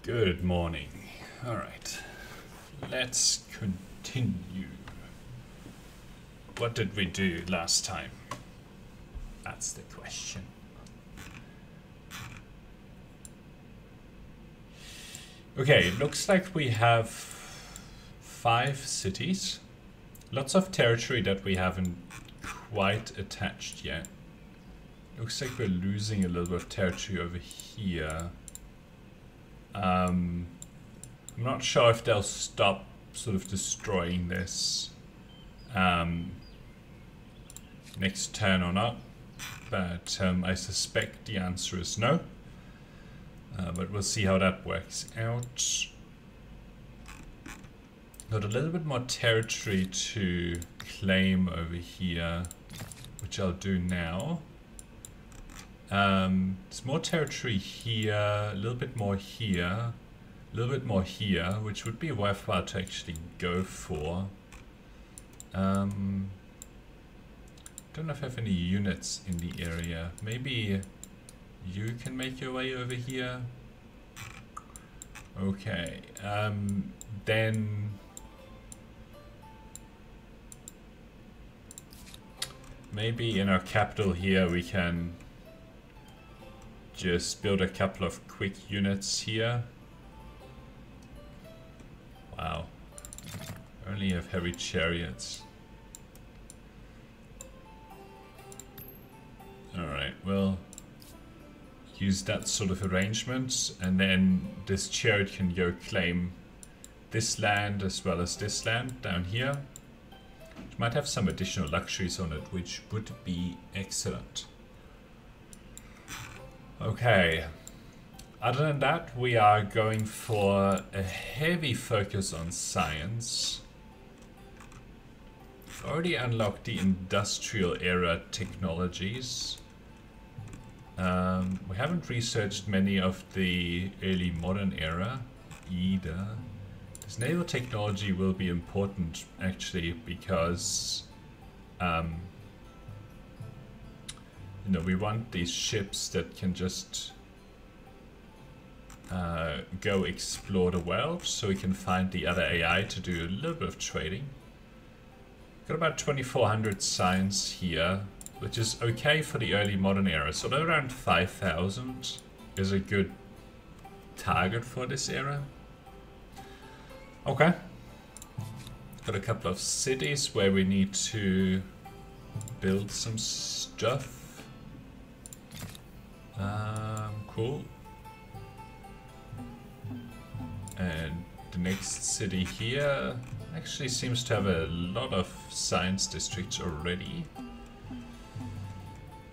Good morning. All right, let's continue. What did we do last time? That's the question. Okay, it looks like we have 5 cities. Lots of territory that we haven't quite attached yet. Looks like we're losing a little bit of territory over here. I'm not sure if they'll stop sort of destroying this next turn or not, but I suspect the answer is no. But we'll see how that works out. Got a little bit more territory to claim over here, which I'll do now. There's more territory here, a little bit more here, a little bit more here, which would be worthwhile to actually go for. Don't know if I have any units in the area. Maybe you can make your way over here. Okay, then maybe in our capital here we can just build a couple of quick units here. Wow, only have heavy chariots. Alright, well, use that sort of arrangement, and then this chariot can go claim this land as well as this land down here. It might have some additional luxuries on it, which would be excellent. Okay, other than that, we are going for a heavy focus on science. We've already unlocked the industrial era technologies. We haven't researched many of the early modern era either. This naval technology will be important actually because you know, we want these ships that can just go explore the world, so we can find the other AI to do a little bit of trading. Got about 2400 science here, which is okay for the early modern era. So around 5000 is a good target for this era. Okay. Got a couple of cities where we need to build some stuff. Cool. And the next city here actually seems to have a lot of science districts already.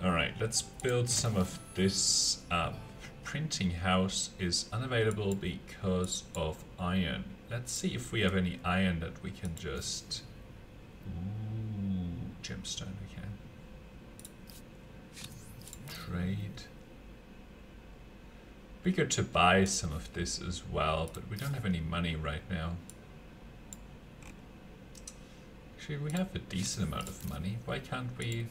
Alright, let's build some of this up. Printing house is unavailable because of iron. Let's see if we have any iron that we can just... Ooh, gemstone, okay. Trade. Be good to buy some of this as well, but we don't have any money right now. Actually, we have a decent amount of money. Why can't we...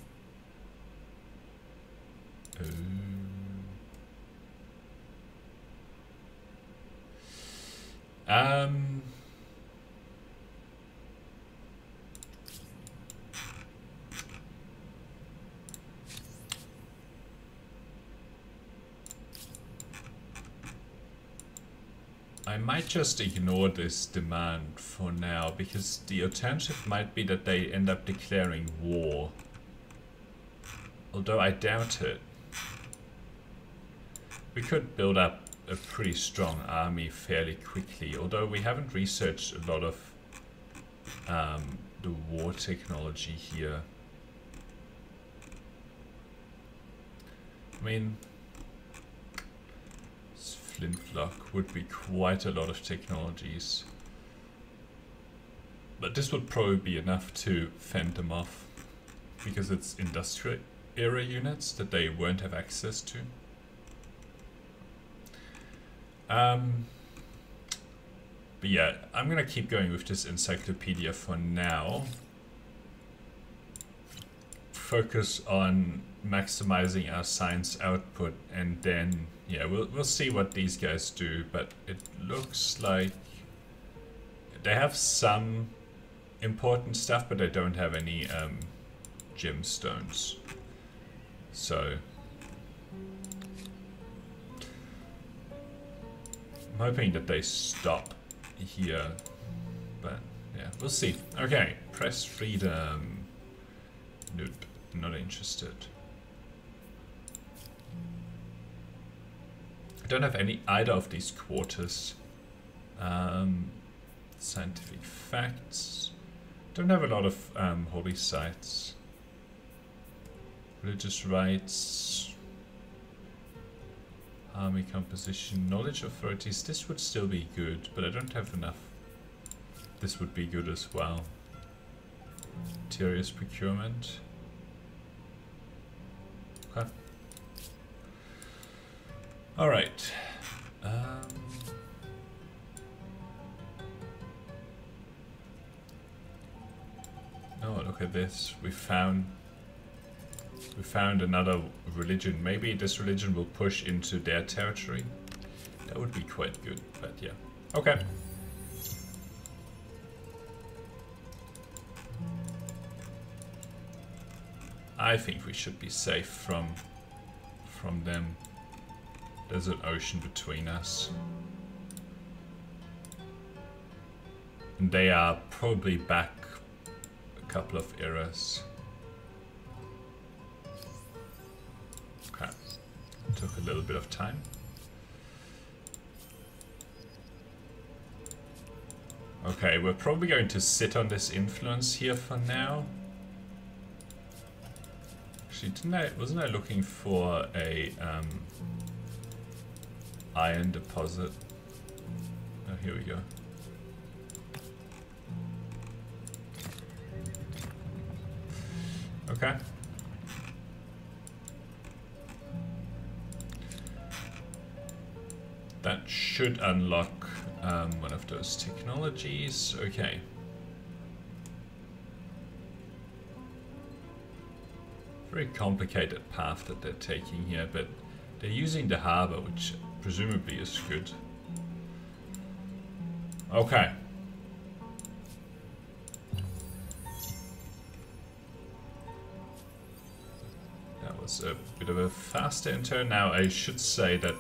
I might just ignore this demand for now, because the alternative might be that they end up declaring war. Although I doubt it. We could build up a pretty strong army fairly quickly, although we haven't researched a lot of the war technology here. I mean, this flintlock would be quite a lot of technologies. But this would probably be enough to fend them off, because it's industrial era units that they won't have access to. But yeah, I'm gonna keep going with this encyclopedia for now. focus on maximizing our science output, and then yeah, we'll see what these guys do. But it looks like they have some important stuff, but they don't have any gemstones. So I'm hoping that they stop here, but yeah, we'll see. Okay, press freedom. Nope, not interested. I don't have any either of these quarters. Scientific facts. Don't have a lot of holy sites. Religious rites. Army composition. Knowledge authorities. This would still be good, but I don't have enough. This would be good as well. Materials procurement. Okay. Alright. Oh, look at this. We found another religion. Maybe this religion will push into their territory. That would be quite good, but yeah. Okay. I think we should be safe from them. There's an ocean between us. And they are probably back a couple of eras. Okay. Took a little bit of time. Okay, we're probably going to sit on this influence here for now. Actually, wasn't I looking for a iron deposit? Oh, here we go. Okay. That should unlock one of those technologies. Okay. Very complicated path that they're taking here, but they're using the harbor, which presumably is good. Okay. That was a bit of a fast enter. Now I should say that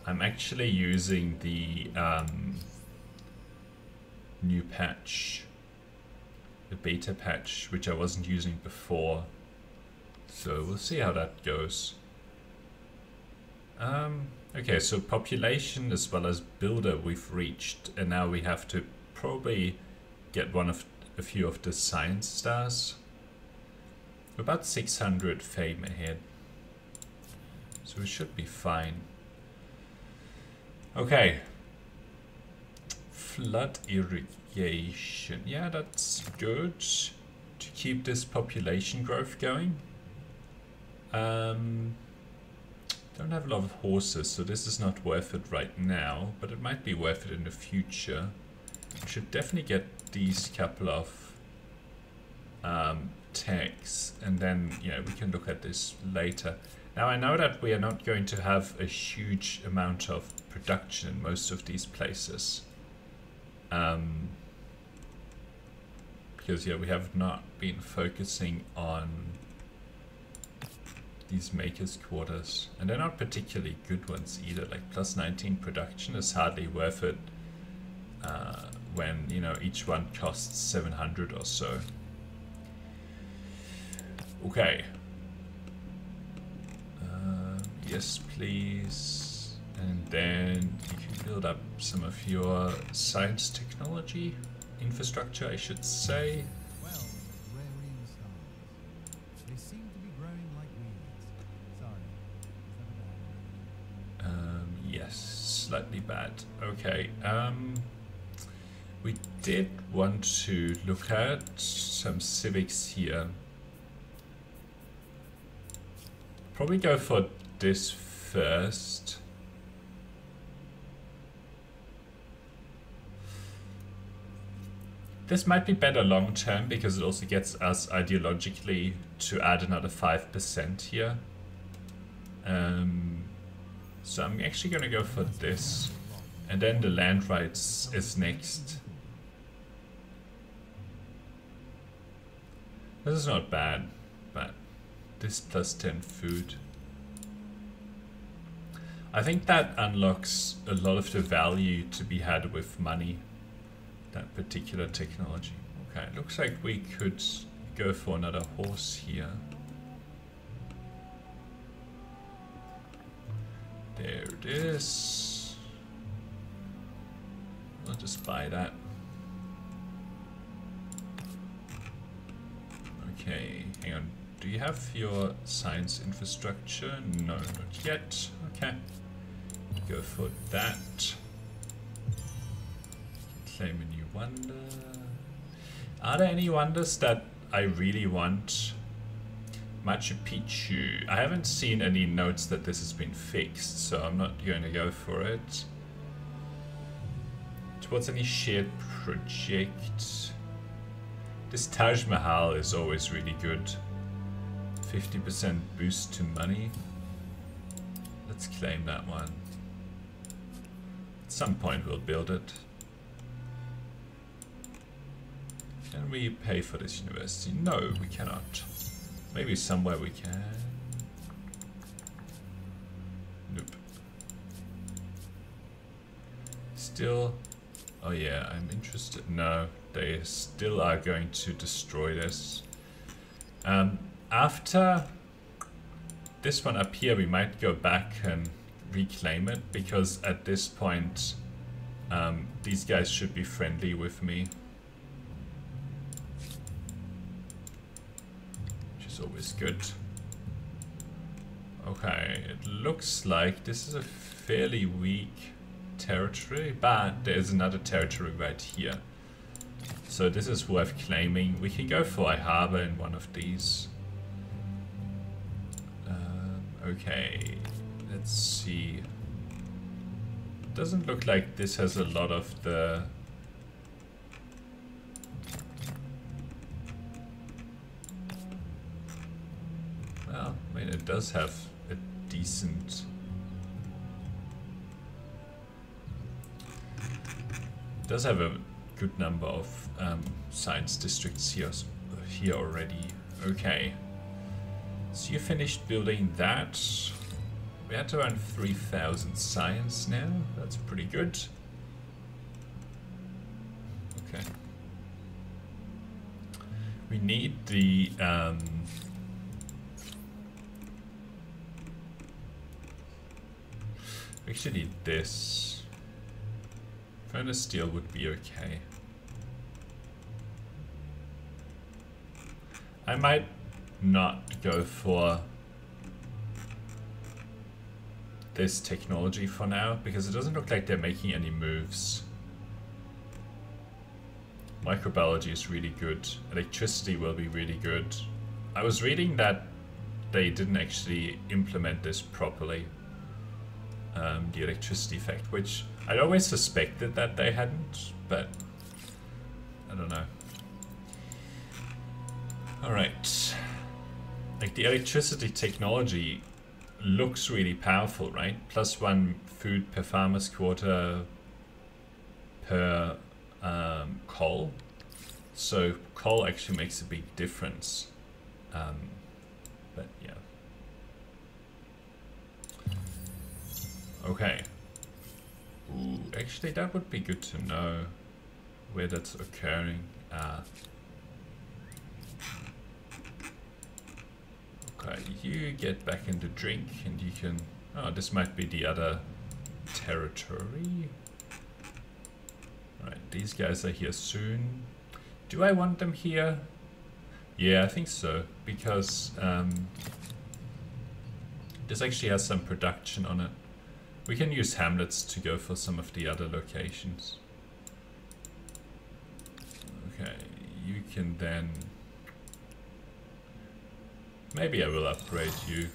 I'm actually using the new patch, the beta patch, which I wasn't using before. So we'll see how that goes. Okay, so population as well as builder we've reached, and now we have to probably get a few of the science stars. About 600 fame ahead, so we should be fine. Okay, flood irrigation. Yeah, that's good to keep this population growth going. Don't have a lot of horses, so this is not worth it right now, but it might be worth it in the future. We should definitely get these couple of techs, and then we can look at this later. Now I know that we are not going to have a huge amount of production in most of these places, because we have not been focusing on these makers quarters, and they're not particularly good ones either. Like plus 19 production is hardly worth it when each one costs 700 or so. Okay. Yes, please. And then you can build up some of your science technology infrastructure, I should say. Well, rare stars. They seem to be growing like weeds. Sorry. Yes, slightly bad. Okay. We did want to look at some civics here. Probably go for this first. This might be better long term because it also gets us ideologically to add another 5% here. So I'm actually going to go for this. And then the land rights is next. This is not bad, but this plus 10 food. I think that unlocks a lot of the value to be had with money. That particular technology. Okay, looks like we could go for another horse here. There it is. I'll just buy that. Okay, hang on. Do you have your science infrastructure? No, not yet. Okay. Go for that. Claim a new wonder. Are there any wonders that I really want? Machu Picchu. I haven't seen any notes that this has been fixed, so I'm not going to go for it. Towards any shared project. This Taj Mahal is always really good. 50% boost to money. Let's claim that one. At some point we'll build it. Can we pay for this university? No, we cannot. Maybe somewhere we can. Nope. Still. Oh yeah, I'm interested. No, they still are going to destroy this. After this one up here, we might go back and reclaim it, because at this point, these guys should be friendly with me. Always good. Okay, it looks like this is a fairly weak territory, but there's another territory right here. So this is worth claiming. We can go for a harbor in one of these. Okay, let's see. Doesn't look like this has a lot of the... Well, I mean, it does have a decent... It does have a good number of science districts here already. Okay. So you finished building that. We're at around 3,000 science now. That's pretty good. Okay. We need the... we actually need this. Furnace steel would be okay. I might not go for this technology for now, because it doesn't look like they're making any moves. Microbiology is really good. Electricity will be really good. I was reading that they didn't actually implement this properly. The electricity effect, which I'd always suspected that they hadn't, but I don't know. Alright. Like, the electricity technology looks really powerful, right? +1 food per farmer's quarter per coal. So coal actually makes a big difference. But yeah. Okay. Ooh, actually that would be good to know where that's occurring. Okay, you get back into drink and you can... Oh, this might be the other territory. Alright, these guys are here soon. Do I want them here? Yeah, I think so, because this actually has some production on it. We can use hamlets to go for some of the other locations. Okay, you can then... Maybe I will upgrade you.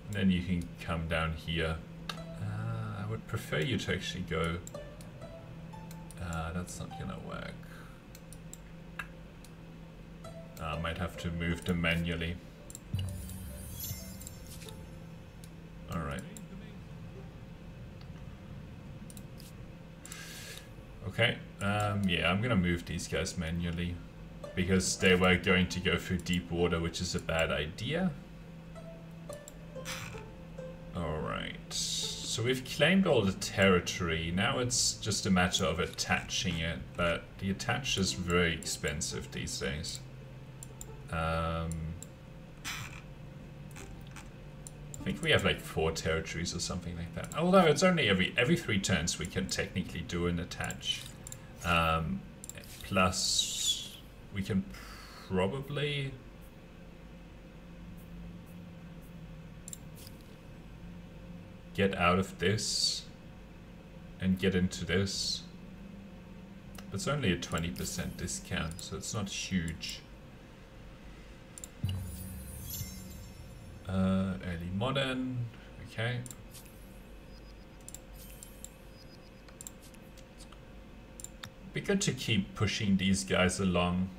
And then you can come down here. I would prefer you to actually go that's not gonna work. I might have to move them manually. Alright. Okay, yeah, I'm gonna move these guys manually because they were going to go through deep water, which is a bad idea. Alright, so we've claimed all the territory. Now it's just a matter of attaching it, but the attach is very expensive these days. I think we have like 4 territories or something like that. Although it's only every 3 turns we can technically do an attach. Plus, we can probably get out of this and get into this. It's only a 20% discount, so it's not huge. Early modern, okay. Be good to keep pushing these guys along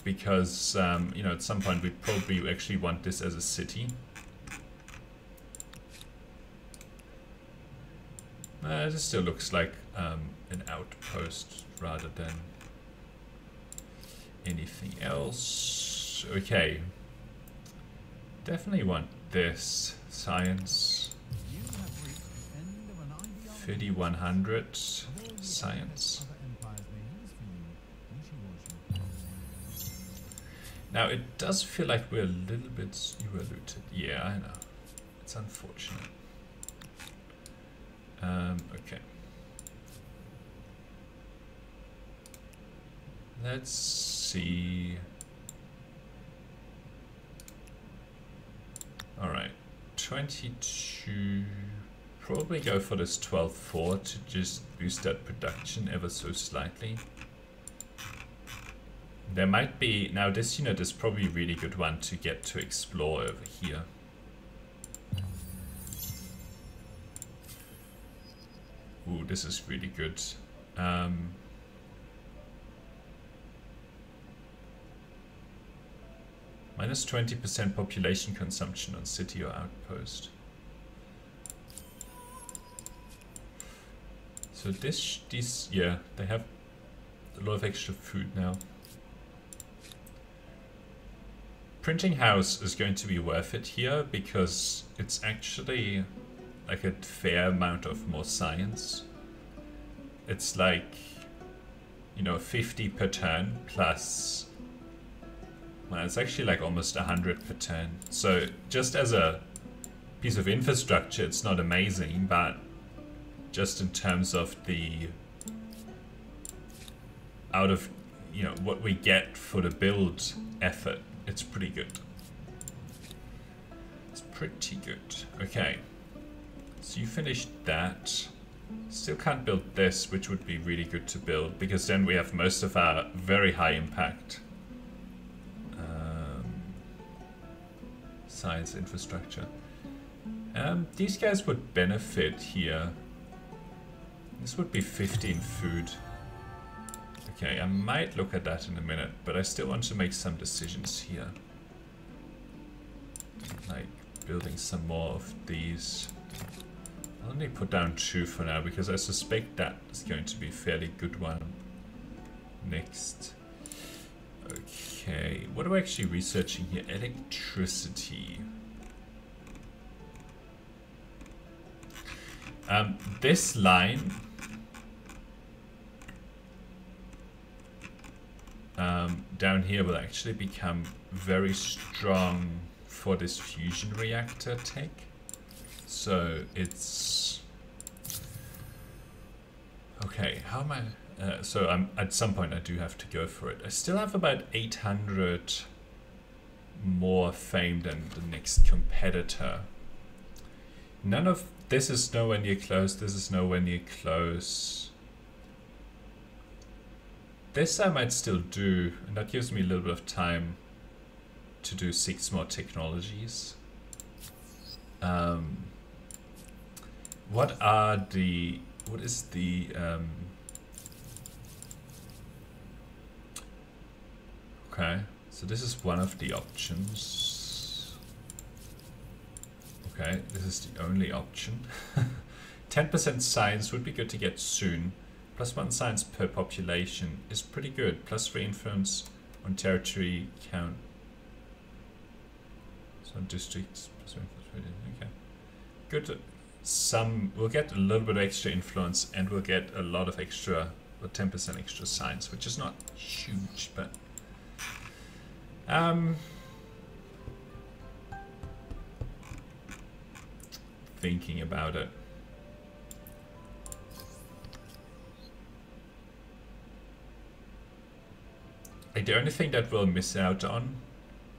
because, you know, at some point we'd probably actually want this as a city. This still looks like an outpost rather than anything else. Okay. Definitely want this. Science. 3100. Science. Now it does feel like we're a little bit overlooted. Yeah, I know. It's unfortunate. Okay. Let's see. Alright, 22. Probably go for this 12-4 to just boost that production ever so slightly. There might be, now this unit is probably a really good one to get to explore over here. Ooh, this is really good. Minus 20% population consumption on city or outpost. So these, yeah, they have a lot of extra food now. Printing house is going to be worth it here because it's actually like a fair amount of more science. It's like, you know, 50 per turn plus. Well, it's actually like almost 100 per turn. So just as a piece of infrastructure, it's not amazing, but just in terms of the out of, you know, what we get for the build effort, it's pretty good. It's pretty good. Okay. So you finished that. Still can't build this, which would be really good to build because then we have most of our very high impact science infrastructure. These guys would benefit here. This would be 15 food. Okay, I might look at that in a minute, but I still want to make some decisions here. Like building some more of these. I'll only put down 2 for now because I suspect that is going to be a fairly good one. Next. Okay, what are we actually researching here? Electricity. This line down here will actually become very strong for this fusion reactor tech. So it's okay. How am I? So I'm at some point I do have to go for it. I still have about 800 more fame than the next competitor. None of this is nowhere near close. This is nowhere near close. This I might still do, and that gives me a little bit of time to do 6 more technologies. What is the Okay, so this is one of the options. Okay, this is the only option. 10% science would be good to get soon. +1 science per population is pretty good. +3 influence on territory count. So districts. Okay, good. We'll get a little bit of extra influence, and we'll get a lot of extra, or 10% extra science, which is not huge, but thinking about it. Like, the only thing that we'll miss out on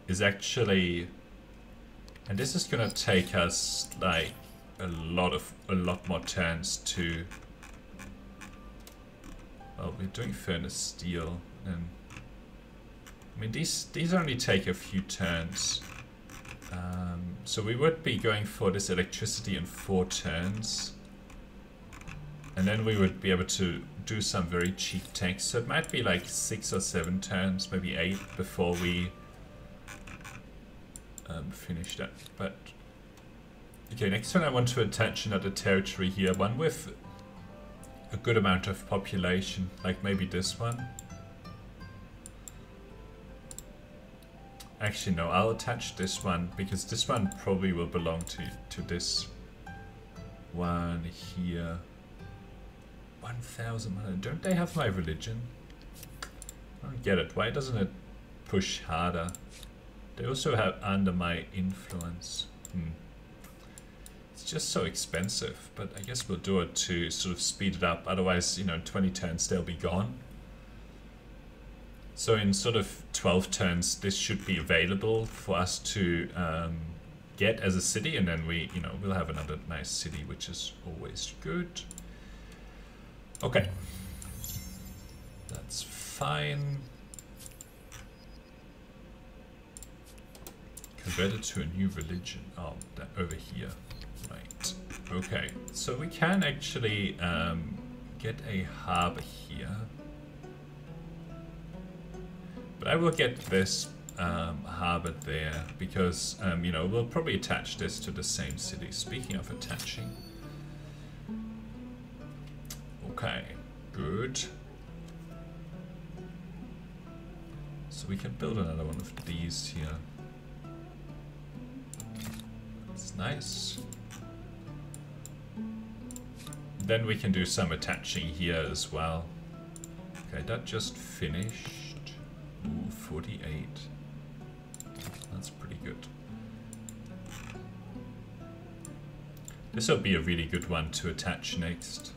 is actually, and this is gonna take us like a lot more turns to, well, we're doing furnace steel, and I mean these only take a few turns, so we would be going for this electricity in 4 turns, and then we would be able to do some very cheap tanks. So it might be like 6 or 7 turns, maybe 8 before we finish that. But okay, next one I want to attach another territory here, one with a good amount of population, like maybe this one. Actually no, I'll attach this one, because this one probably will belong to this one here. 1,000. Don't they have my religion? I don't get it. Why doesn't it push harder? They also have under my influence. It's just so expensive, but I guess we'll do it to sort of speed it up. Otherwise, you know, in 20 turns they'll be gone. So in sort of 12 turns, this should be available for us to get as a city, and then we, you know, we'll have another nice city, which is always good. Okay, that's fine. Converted to a new religion. Oh, that over here. Right. Okay, so we can actually get a harbor here. But I will get this harbor there, because, you know, we'll probably attach this to the same city. Speaking of attaching. Okay, good. So we can build another one of these here. That's nice. Then we can do some attaching here as well. Okay, that just finished. Ooh, 48. That's pretty good. This will be a really good one to attach next.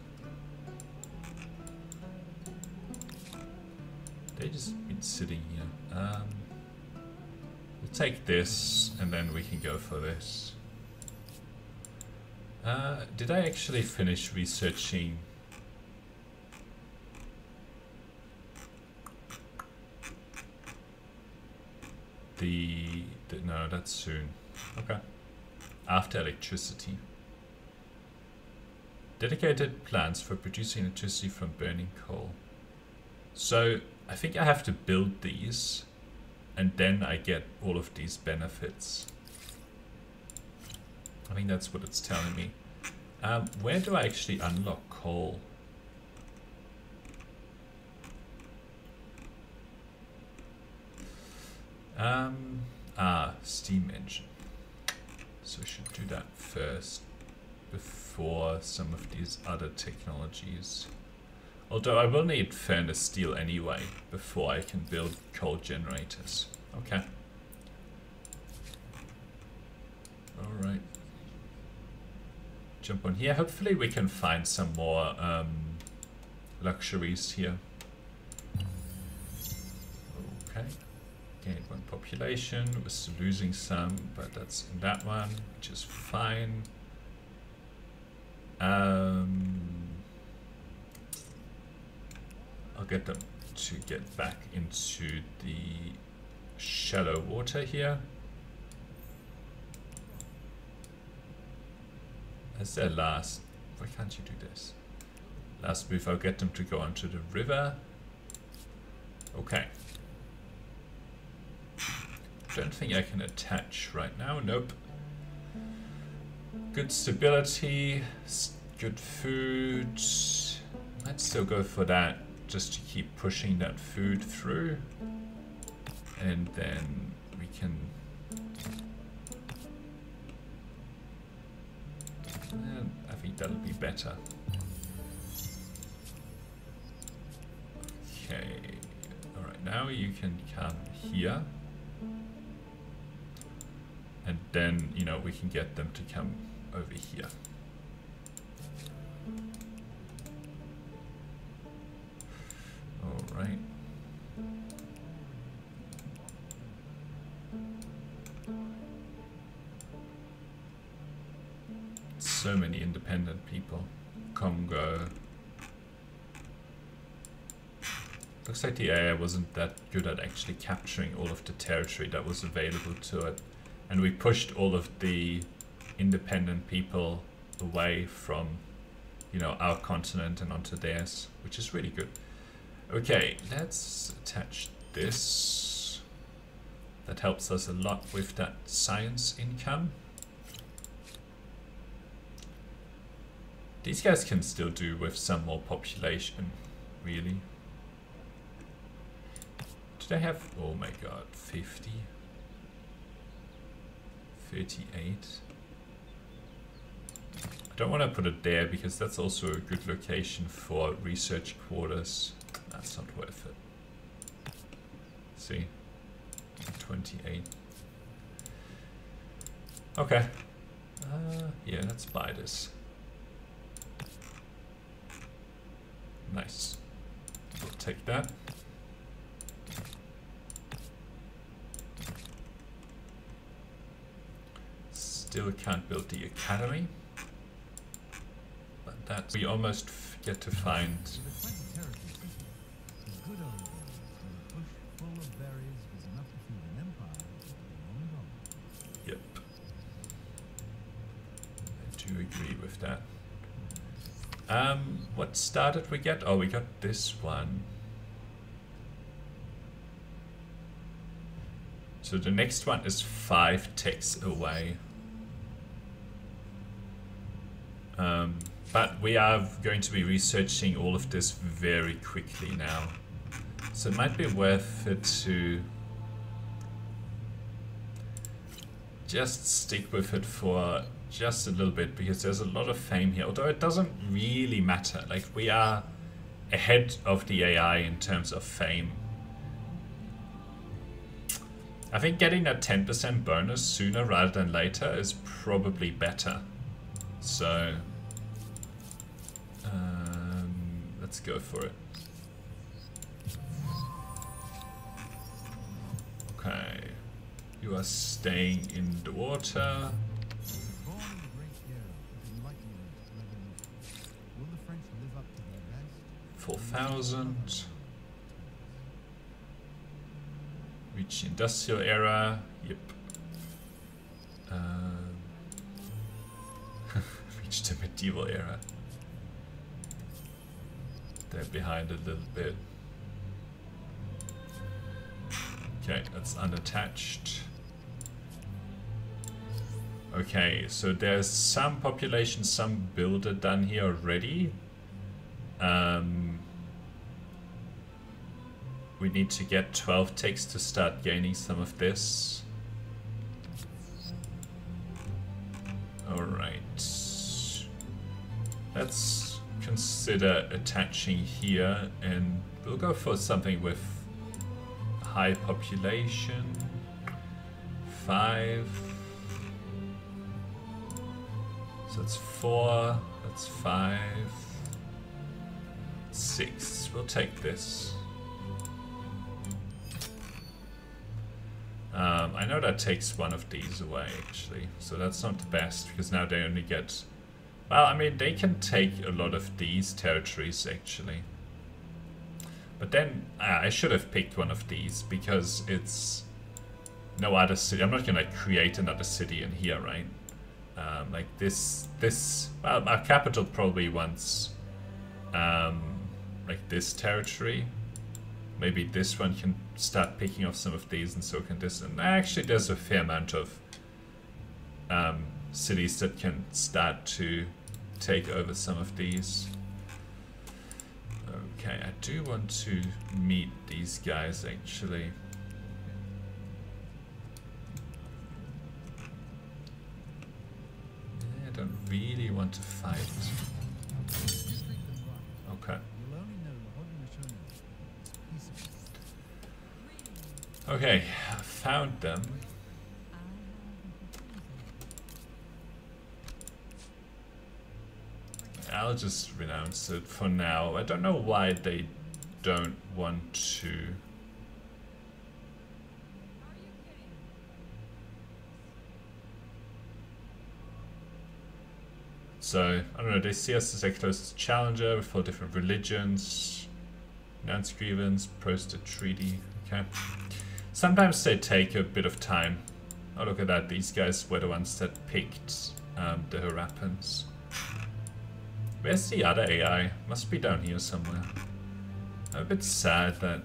They just been sitting here. We'll take this, and then we can go for this. Did I actually finish researching? No, that's soon. Okay. After electricity. Dedicated plants for producing electricity from burning coal. So I think I have to build these, and then I get all of these benefits. I think that's what it's telling me. Where do I actually unlock coal? Steam engine. So we should do that first before some of these other technologies. Although I will need furnace steel anyway before I can build coal generators. Okay. Alright. Jump on here. Hopefully we can find some more luxuries here. Okay. Gained 1 population. We're still losing some, but that's in that one, which is fine. I'll get them to get back into the shallow water here. As their last, why can't you do this? Last move, I'll get them to go onto the river. Okay. don't think I can attach right now. Nope. Good stability, good food. Let's still go for that, just to keep pushing that food through. And then we can... I think that'll be better. Okay. Alright, now you can come here. And then, you know, we can get them to come over here. Alright. So many independent people. Congo. Looks like the AI wasn't that good at actually capturing all of the territory that was available to it. And we pushed all of the independent people away from, you know, our continent and onto theirs, which is really good. Okay, let's attach this. That helps us a lot with that science income. These guys can still do with some more population, really. Do they have, oh my god, 50? 38. I don't want to put it there because that's also a good location for research quarters. That's not worth it. See? 28. Okay. Yeah, let's buy this. Nice. We'll take that. Still can't build the academy, but that we almost get to find. Yep, I do agree with that. What star did we get? Oh, we got this one. So the next one is 5 ticks away. But we are going to be researching all of this very quickly now. So it might be worth it to just stick with it for just a little bit, because there's a lot of fame here, although it doesn't really matter. Like, we are ahead of the AI in terms of fame. I think getting that 10% bonus sooner rather than later is probably better. So let's go for it. Okay, you are staying in the water. 4,000. Reach industrial era. Yep. Reach the medieval era. They're behind a little bit. Okay, that's unattached. Okay, so there's some population, some builder done here already. We need to get 12 ticks to start gaining some of this. Alright. Let's consider attaching here, and we'll go for something with high population. 5. So that's 4, that's 5. 6. We'll take this. I know that takes one of these away, actually, so that's not the best, because now they only get... Well, I mean, they can take a lot of these territories, actually. But then, I should have picked one of these, because it's no other city. I'm not gonna create another city in here, right? Like this, well, our capital probably wants, like this territory. maybe this one can start picking off some of these, and so can this. And actually there's a fair amount of cities that can start to take over some of these. Okay, I do want to meet these guys actually. I don't really want to fight. Okay. Okay, I found them. I'll just renounce it for now. I don't know why they don't want to. So, I don't know, they see us as a close challenger with 4 different religions. Renounce grievance, post a treaty. Okay. Sometimes they take a bit of time. Oh, look at that. These guys were the ones that picked the Harappans. Where's the other AI? Must be down here somewhere. I'm a bit sad that...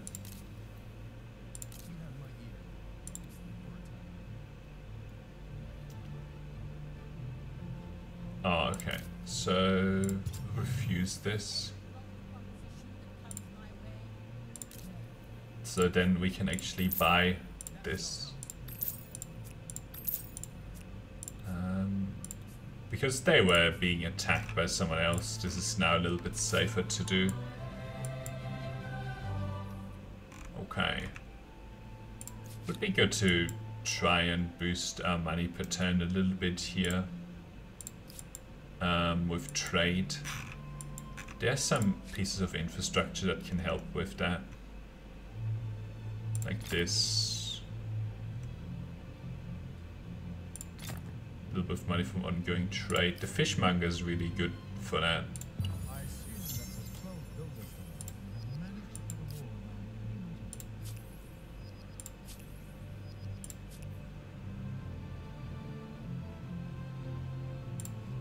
Oh, okay. So, refuse this. So then we can actually buy this. Because they were being attacked by someone else, this is now a little bit safer to do. Okay. Would be good to try and boost our money per turn a little bit here. With trade. There's some pieces of infrastructure that can help with that. Like this. A little bit of money from ongoing trade. The fishmonger is really good for that.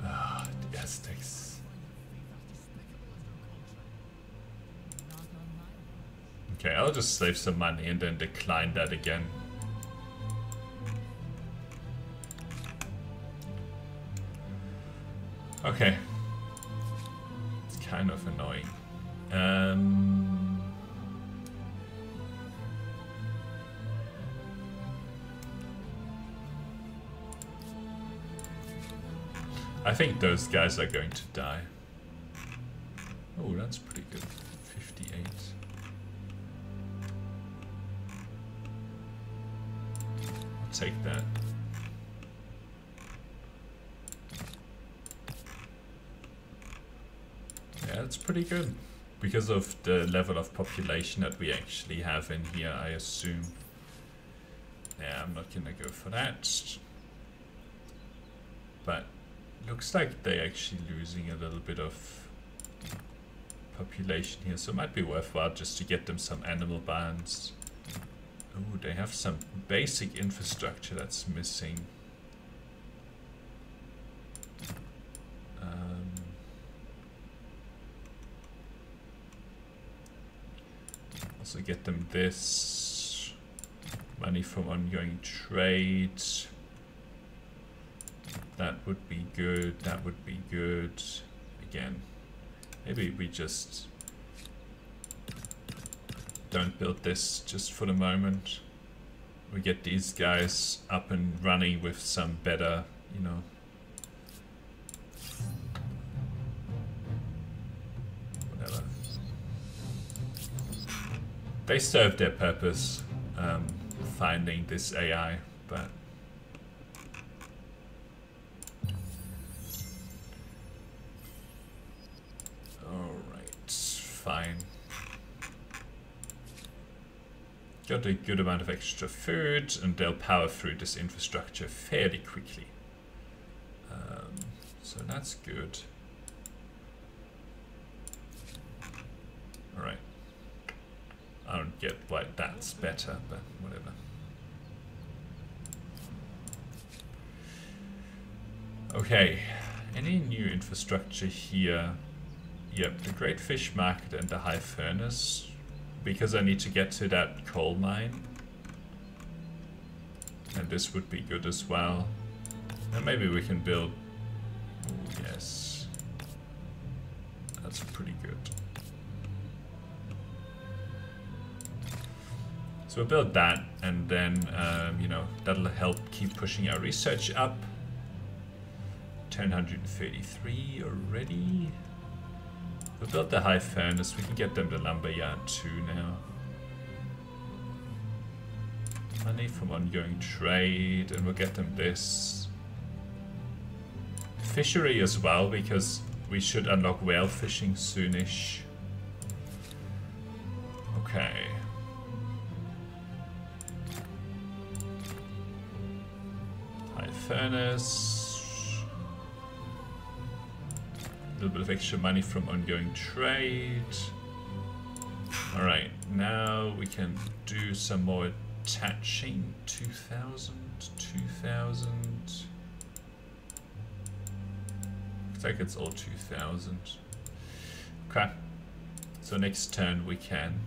Ah, the Aztecs. Okay, I'll just save some money and then decline that again. Okay. It's kind of annoying. I think those guys are going to die. Oh, that's pretty good. 58. I'll take that. Yeah, that's pretty good. Because of the level of population that we actually have in here, I assume. Yeah, I'm not gonna go for that. But looks like they're actually losing a little bit of population here, so it might be worthwhile just to get them some animal barns. Oh, they have some basic infrastructure that's missing. Also get them this money from ongoing trade. That would be good. That would be good. Again, maybe we just don't build this just for the moment. We get these guys up and running with some better, you know. Whatever. They serve their purpose, finding this AI, but alright, fine. Got a good amount of extra food, and they'll power through this infrastructure fairly quickly. So that's good. Alright. I don't get why that's better, but whatever. Okay, any new infrastructure here? Yep, the Great Fish Market and the High Furnace because I need to get to that coal mine. And this would be good as well. And maybe we can build... Ooh, yes. That's pretty good. So we'll build that, and then, you know, that'll help keep pushing our research up. 133 already. We'll build the high furnace. We can get them the lumberyard too now. Money from ongoing trade, and we'll get them this. Fishery as well, because we should unlock whale fishing soonish. Okay. High furnace. A little bit of extra money from ongoing trade. Alright, now we can do some more attaching. 2,000, 2,000. Looks like it's all 2,000. Okay. So next turn we can.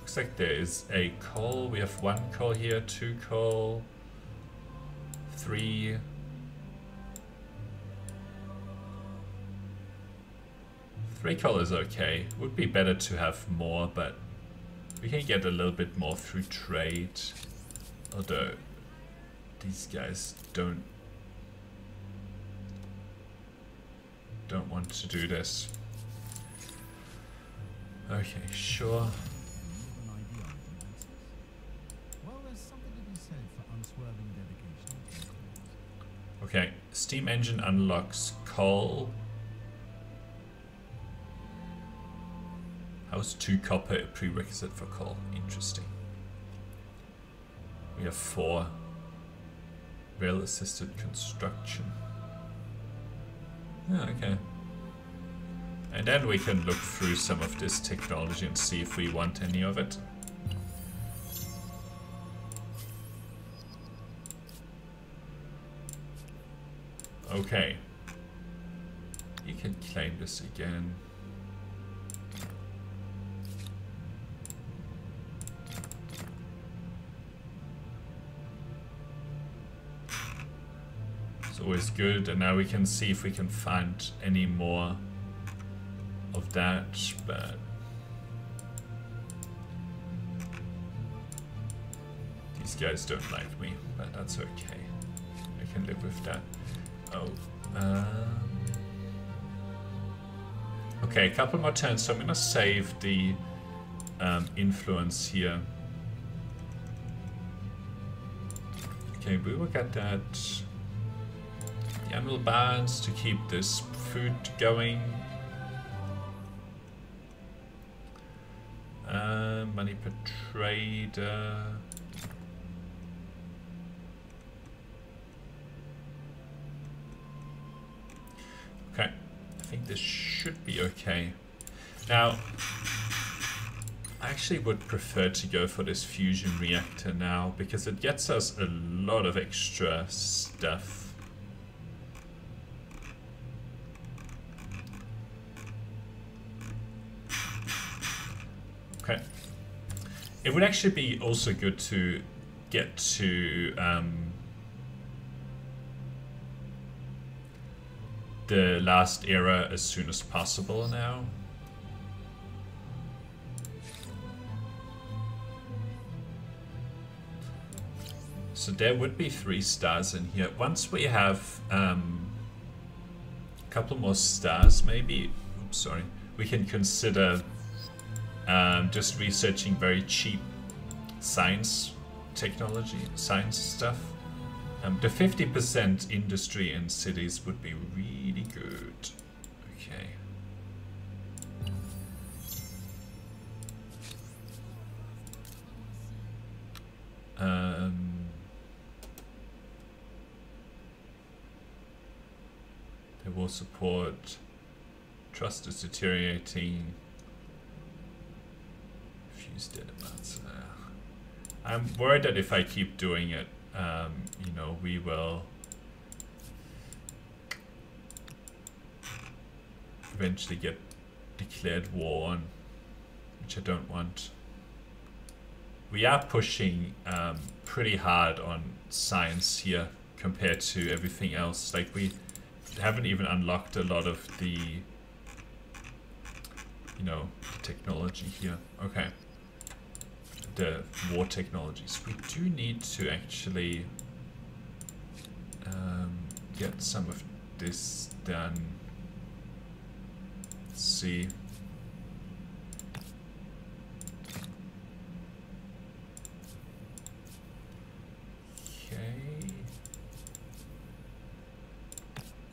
Looks like there is a coal. We have 1 coal here, 2 coal, 3. 3 coal is okay. Would be better to have more, but we can get a little bit more through trade. Although these guys don't want to do this. Okay, sure. Well, there's something to be said for unswerving dedication. Okay, steam engine unlocks coal. How's 2 copper a prerequisite for coal? Interesting. We have 4. Rail assisted construction. Yeah, okay. And then we can look through some of this technology and see if we want any of it. Okay. You can claim this again. Always good, and now we can see if we can find any more of that, but these guys don't like me, but that's okay. I can live with that. Oh, okay, a couple more turns, so I'm gonna save the influence here. Okay, we will get that. Animal barns to keep this food going. Money per trader. Okay, I think this should be okay. Now, I actually would prefer to go for this fusion reactor now because it gets us a lot of extra stuff. Okay. It would actually be also good to get to the last era as soon as possible now. So there would be 3 stars in here. Once we have a couple more stars, maybe, oops, sorry, we can consider just researching very cheap science technology, science stuff. The 50% industry in cities would be really good. Okay. They will support. Trust is deteriorating. Dead amounts. I'm worried that if I keep doing it, you know, we will eventually get declared war on. which I don't want. We are pushing pretty hard on science here compared to everything else. Like, we haven't even unlocked a lot of the, you know, technology here. Okay. The war technologies. We do need to actually get some of this done. Let's see. Okay.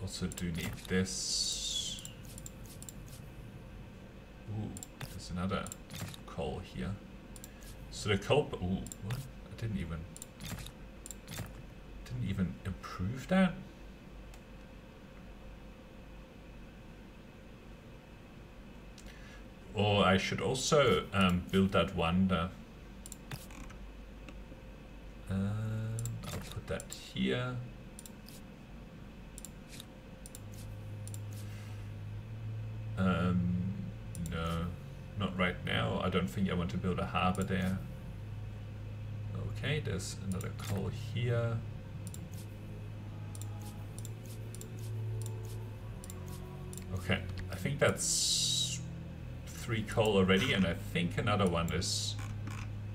Also do need this. Ooh, there's another coal here. So the coal, ooh, what? I didn't even improve that? Or I should also build that wonder. I'll put that here. No, not right now. I don't think I want to build a harbor there. Okay, there's another coal here. Okay, I think that's 3 coal already, and I think another one is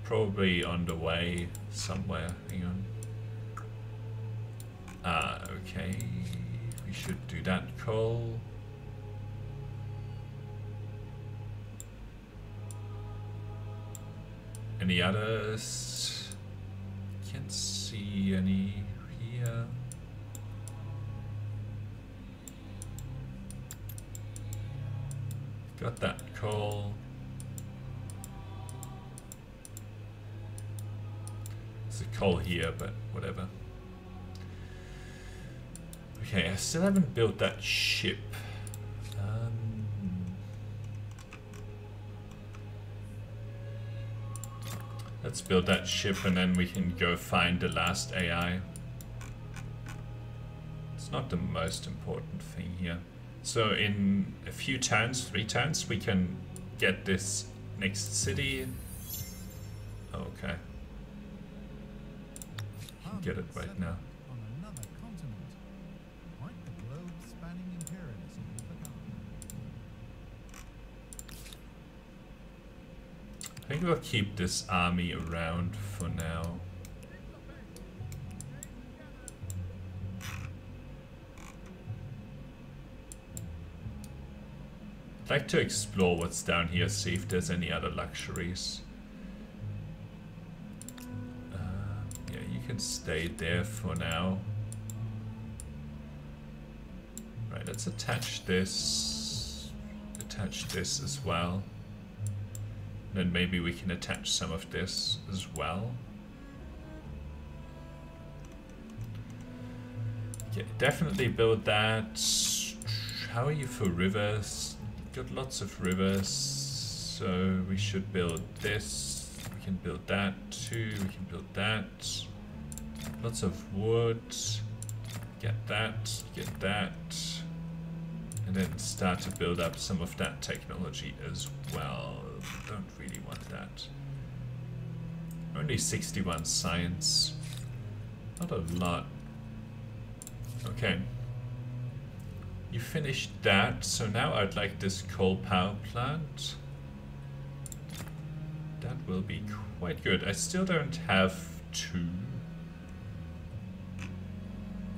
probably on the way somewhere. Hang on. Okay, we should do that coal. Any others? Can't see any here. Got that coal. There's a coal here, but whatever. Okay, I still haven't built that ship. Let's build that ship and then we can go find the last AI. It's not the most important thing here. So in a few towns, 3 towns, we can get this next city. Okay. Can get it right now. On another continent. Quite the globe-spanning imperialism we've become. I think we'll keep this army around for now. I'd like to explore what's down here, see if there's any other luxuries. Yeah, you can stay there for now. Right, let's attach this. Attach this as well. Then maybe we can attach some of this as well. Yeah, definitely build that. How are you for rivers? Got lots of rivers, so we should build this. We can build that too. We can build that. Lots of wood. Get that. Get that. And then start to build up some of that technology as well. Don't really want that. Only 61 science. Not a lot. Okay. You finished that, so now I'd like this coal power plant. That will be quite good. I still don't have 2.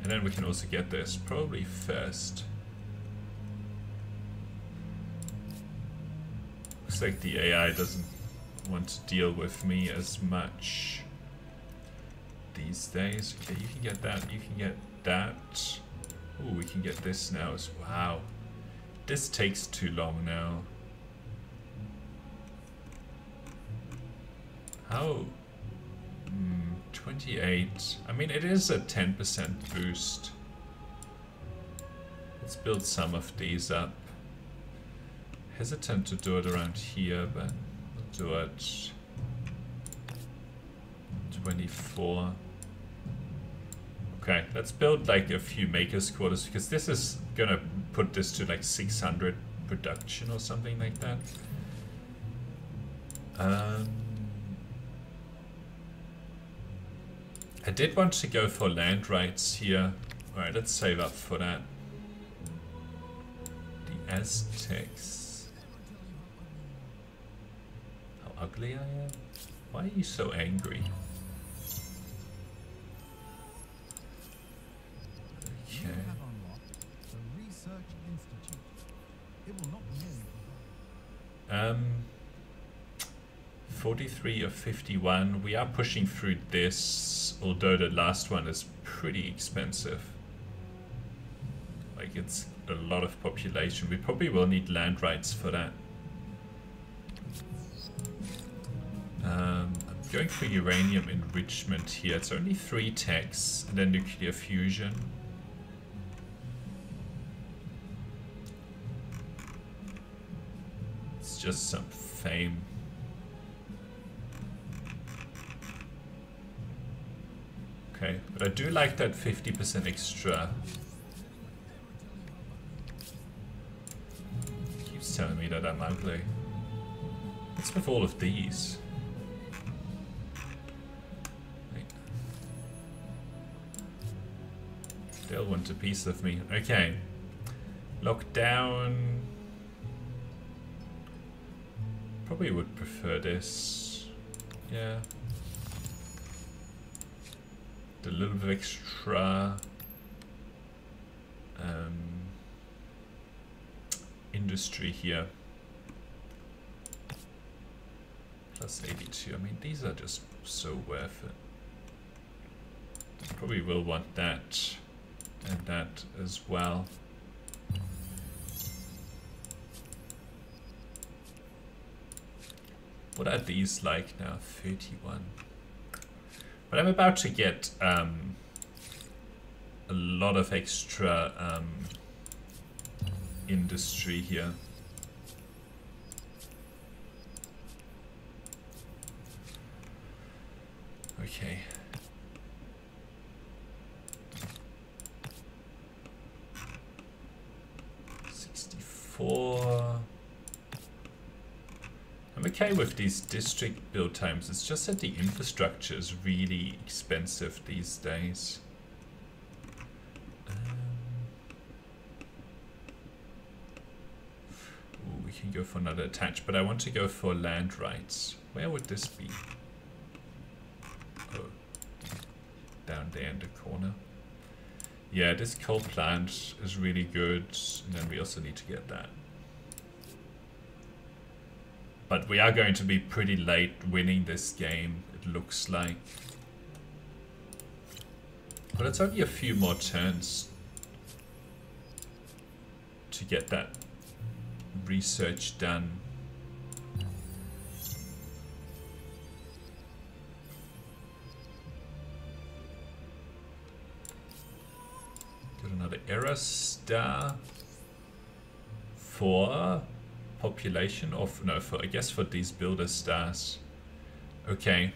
And then we can also get this probably first. Looks like the AI doesn't want to deal with me as much these days. Okay, you can get that, you can get that. Ooh, we can get this now as wow. This takes too long now. How? 28. I mean, it is a 10% boost. Let's build some of these up. Hesitant to do it around here, but we'll do it. 24. Okay, let's build like a few makers quarters because this is gonna put this to like 600 production or something like that. Um, I did want to go for land rights here. Alright, let's save up for that. The Aztecs. How ugly I am? Why are you so angry? You have unlocked the Research Institute. It will not merely provide 43 of 51. We are pushing through this, although the last one is pretty expensive. Like, it's a lot of population. We probably will need land rights for that. I'm going for uranium enrichment here. It's only 3 techs and then nuclear fusion. It's just some fame. Okay, but I do like that 50% extra. Keeps telling me that I'm ugly. What's with all of these? They'll want a piece of me. Okay. Lockdown. Probably would prefer this. Yeah. A little bit extra industry here. Plus 82. I mean, these are just so worth it. Probably will want that and that as well. What are these like now? 31. But I'm about to get a lot of extra industry here. Okay. I'm okay with these district build times. It's just that the infrastructure is really expensive these days. Ooh, we can go for another attach, but I want to go for land rights. Where would this be? Oh, down there in the corner. Yeah, this coal plant is really good, and then we also need to get that. But we are going to be pretty late winning this game, it looks like. But it's only a few more turns to get that research done. Got another error star for population of no, for I guess for these builder stars. Okay,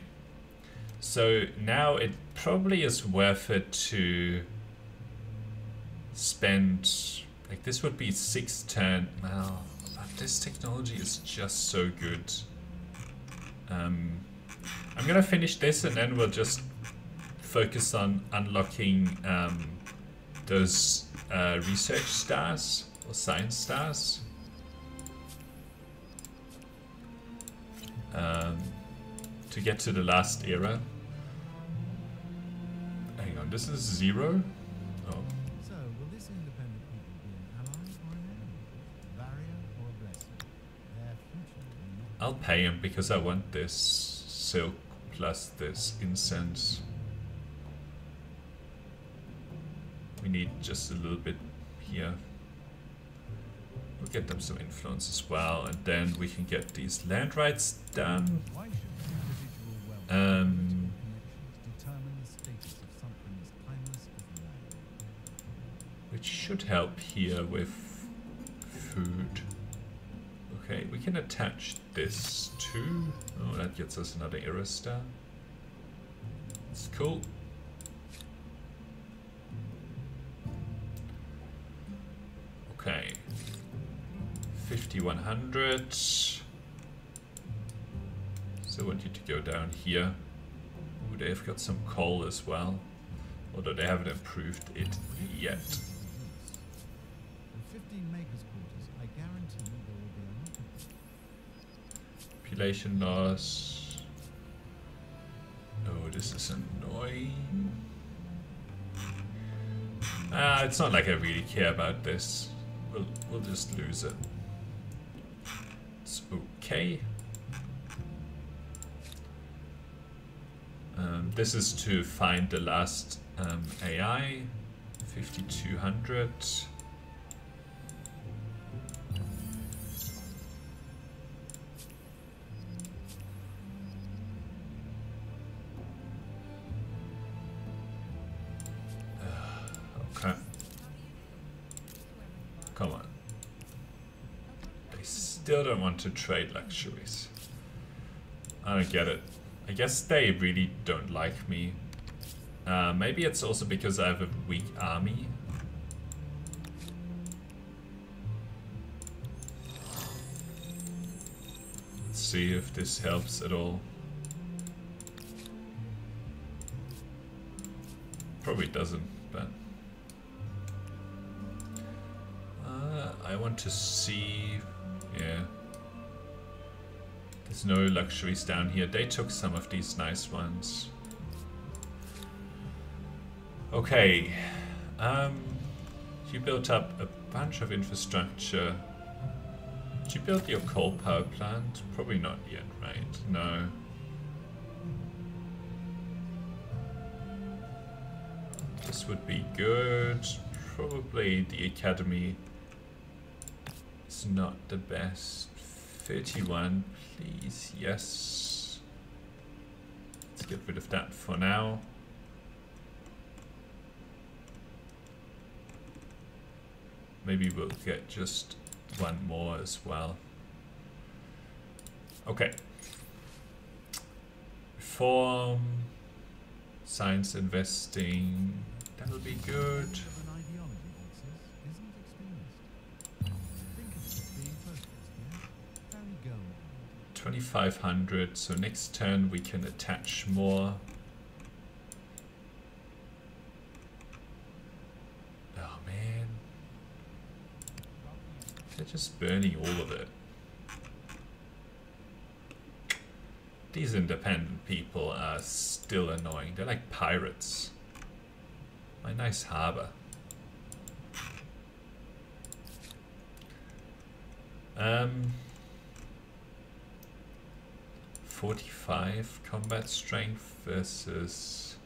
so now it probably is worth it to spend, like, this would be 6 turn. Well, but this technology is just so good. I'm gonna finish this and then we'll just focus on unlocking those research stars or science stars. To get to the last era. Hang on, this is 0? Oh. So, will this independent people be an ally or an enemy? A barrier or a blessing? Their future will not. I'll pay him because I want this silk plus this incense. We need just a little bit here. We'll get them some influence as well, and then we can get these land rights done. Why should individual wealth connections determine the status of something as timeless as land? Which should help here with food. Okay, we can attach this too. Oh, that gets us another era star. It's cool. Okay. 5100. So I want you to go down here. Ooh, they've got some coal as well. Although they haven't improved it yet. And 15 makers' quarters, I guarantee you there will be a lot of Population loss. Oh, this is annoying. It's not like I really care about this. We'll just lose it. It's okay. This is to find the last AI. 5200. Okay. Come on. They still don't want to trade luxuries. I don't get it. I guess they really don't like me. Maybe it's also because I have a weak army. Let's see if this helps at all. Probably doesn't, but... I want to see... Yeah. There's no luxuries down here. They took some of these nice ones. Okay. You built up a bunch of infrastructure. Did you build your coal power plant? Probably not yet, right? No. This would be good. Probably the academy is not the best. 31, please. Yes. Let's get rid of that for now. Maybe we'll get just one more as well. Okay. Reform. Science investing. That'll be good. 2500. So next turn we can attach more. Oh man. They're just burning all of it. These independent people are still annoying. They're like pirates. My nice harbor. 45 combat strength versus...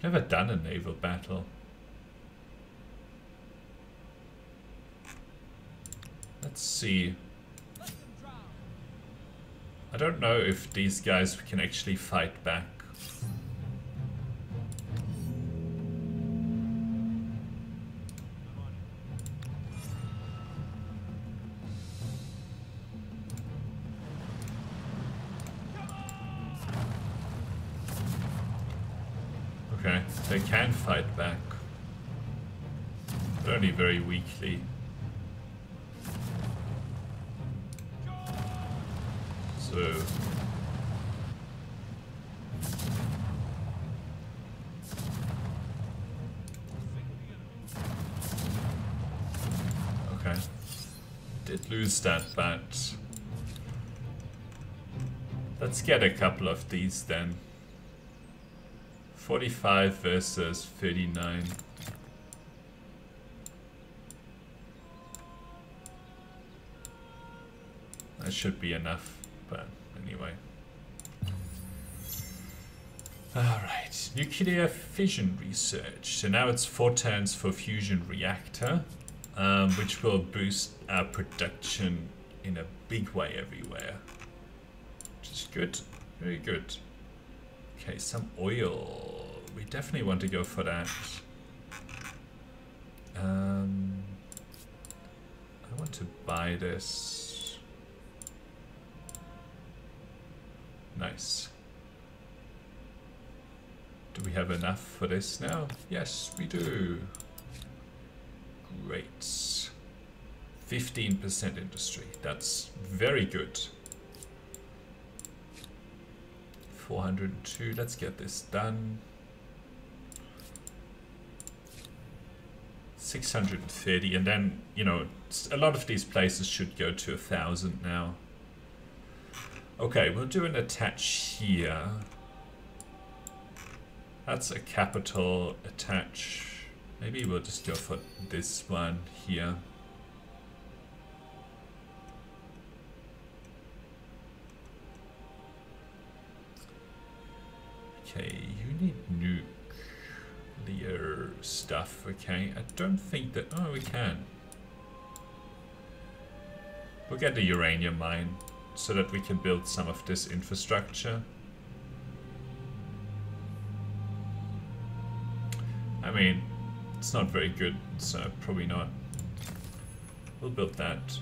Never done a naval battle. Let's see. I don't know if these guys can actually fight back. Okay, they can fight back, but only very weakly. So okay, did lose that, but let's get a couple of these then. 45 versus 39. That should be enough, but anyway. Alright, nuclear fission research. So now it's 4 turns for fusion reactor, which will boost our production in a big way everywhere. Which is good, very good. Okay, some oil. We definitely want to go for that. I want to buy this. Nice. Do we have enough for this now? Yes, we do. Great. 15% industry. That's very good. 402. Let's get this done. 630, and then, you know, a lot of these places should go to 1,000 now. Okay, we'll do an attach here. That's a capital attach. Maybe we'll just go for this one here. Okay, you need nuclear stuff. Okay, I don't think that... Oh, we can. We'll get the uranium mine so that we can build some of this infrastructure. I mean, it's not very good, so probably not. We'll build that.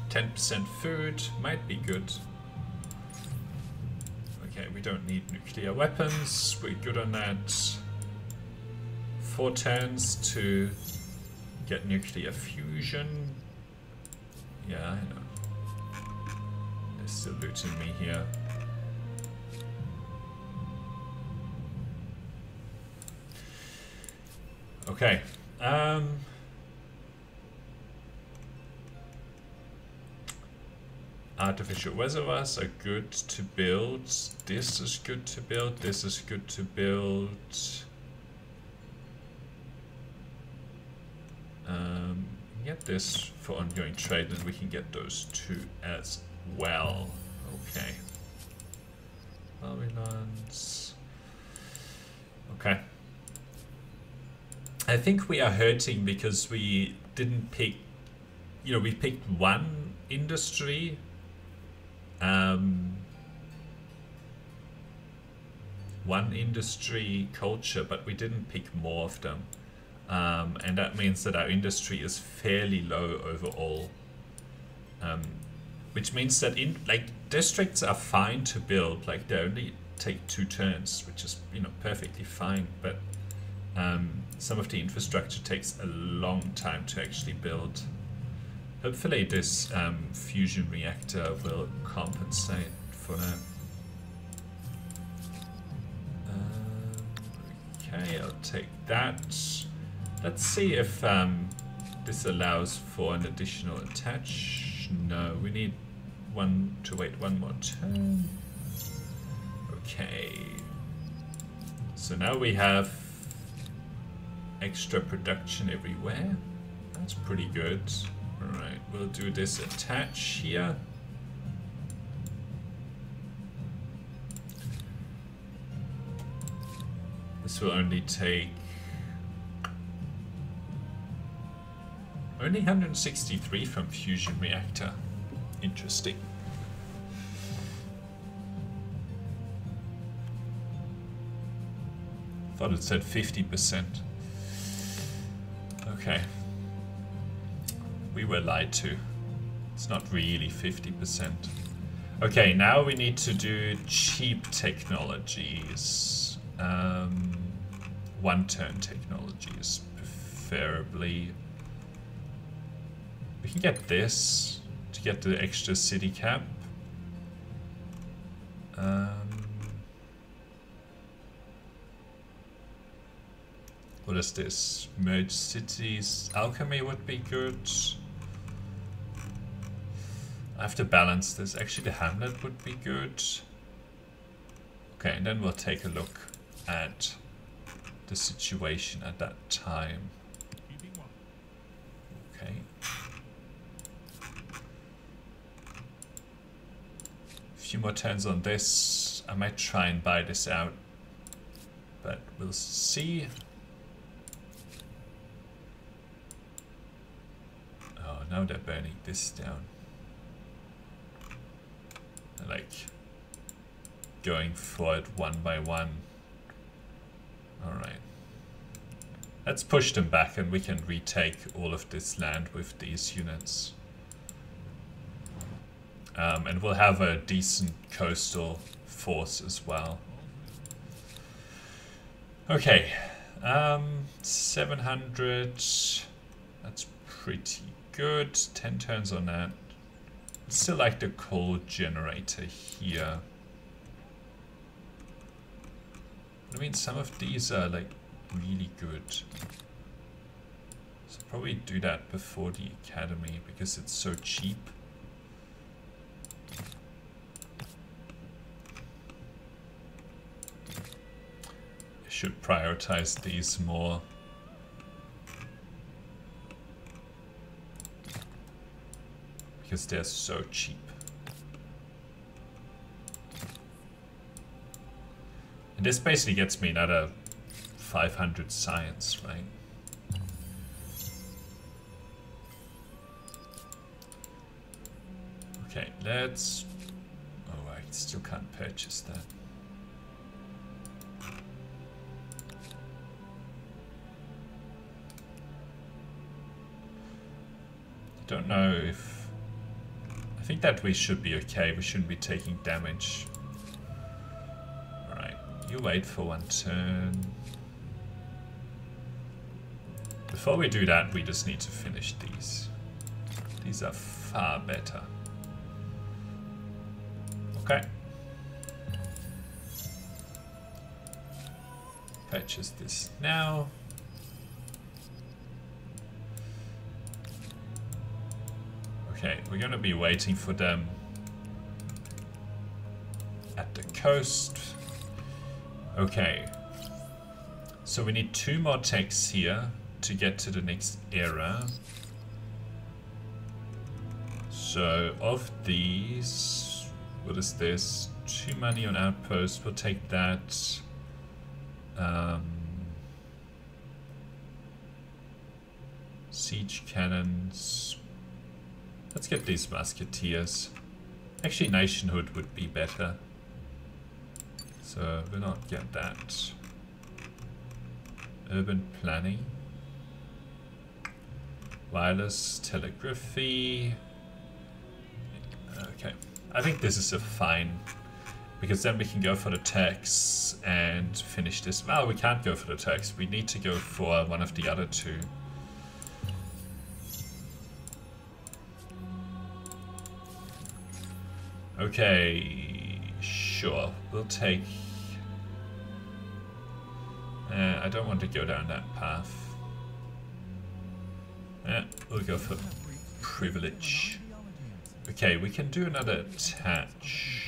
10% food might be good. Okay, we don't need nuclear weapons. We're good on that. 4 turns to get nuclear fusion. Yeah, I know. They're still looting me here. Okay. Artificial reservoirs are good to build. This is good to build. This is good to build. Get this for ongoing trade, and we can get those two as well. Okay. Babylons. Okay. I think we are hurting because we didn't pick, you know, we picked one industry. One industry culture, but we didn't pick more of them. And that means that our industry is fairly low overall. Which means that districts are fine to build, like they only take 2 turns, which is, you know, perfectly fine, but some of the infrastructure takes a long time to actually build. Hopefully this fusion reactor will compensate for that. Okay, I'll take that. Let's see if this allows for an additional attach. No, we need to wait one more turn. Okay. So now we have extra production everywhere. That's pretty good. Alright, we'll do this attach here. This will only take only 163 from fusion reactor. Interesting. Thought it said 50%. Okay. We were lied to. It's not really 50%. Okay, now we need to do cheap technologies. 1-turn technologies, preferably. We can get this to get the extra city cap. What is this? Merge cities. Alchemy would be good. I have to balance this. Actually, the hamlet would be good. Okay, and then we'll take a look at the situation at that time. Okay. A few more turns on this. I might try and buy this out, but we'll see. Oh, now they're burning this down. They're like going for it one by one. Alright. Let's push them back and we can retake all of this land with these units. And we'll have a decent coastal force as well. Okay. 700. That's pretty good. 10 turns on that. Still like the coal generator here. I mean, some of these are like really good. So probably do that before the academy because it's so cheap. I should prioritize these more. Because they're so cheap. And this basically gets me another 500 science, right? Okay, let's... Oh, I still can't purchase that. I don't know if... I think that we should be okay. We shouldn't be taking damage. Alright, you wait for one turn. Before we do that, we just need to finish these. These are far better. Okay. Purchase this now. Okay, we're going to be waiting for them at the coast. Okay. So we need 2 more techs here to get to the next era. So of these, what is this? 2 money on outpost, we'll take that. Siege cannons. Let's get these musketeers. Actually, nationhood would be better. So we'll not get that. Urban planning. Wireless telegraphy. Okay. I think this is a fine. Because then we can go for the tax and finish this. Well, we can't go for the tax. We need to go for one of the other 2. Okay, sure. We'll take... I don't want to go down that path. We'll go for privilege. Okay, we can do another attach.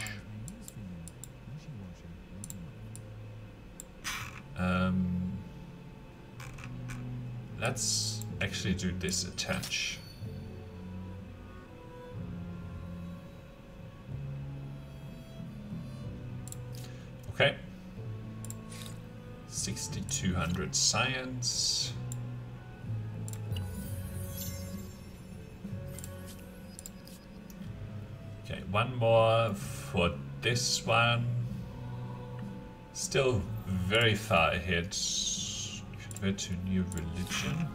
Let's actually do this attach. Okay. 6,200 science. Okay, one more for this one. Still very far ahead. Convert to new religion.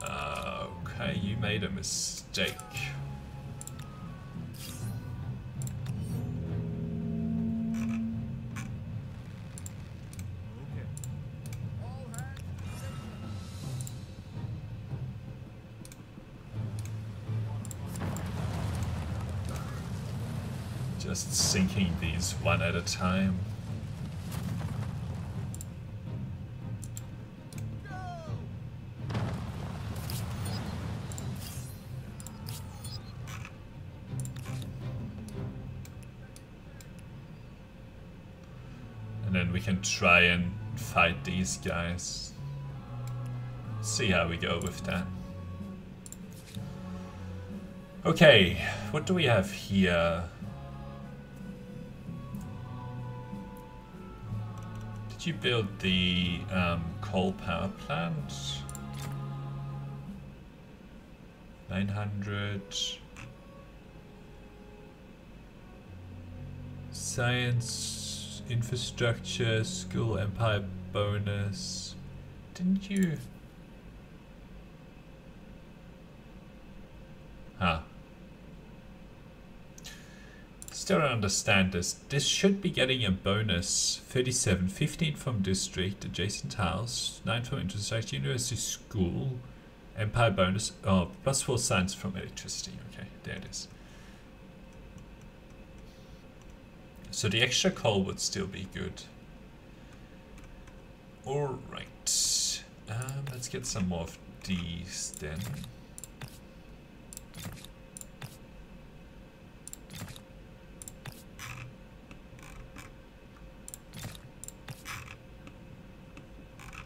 Okay, you made a mistake. Just sinking these one at a time. And then we can try and fight these guys. See how we go with that. Okay, what do we have here? Did you build the coal power plant? 900. Science, infrastructure, school, empire bonus. Didn't you? Huh. Let's still don't understand this. This should be getting a bonus 37, 15 from district, adjacent house, 9 from intersection, university school, empire bonus, oh, +4 science from electricity. Okay, there it is. So the extra coal would still be good. Alright. Let's get some more of these then.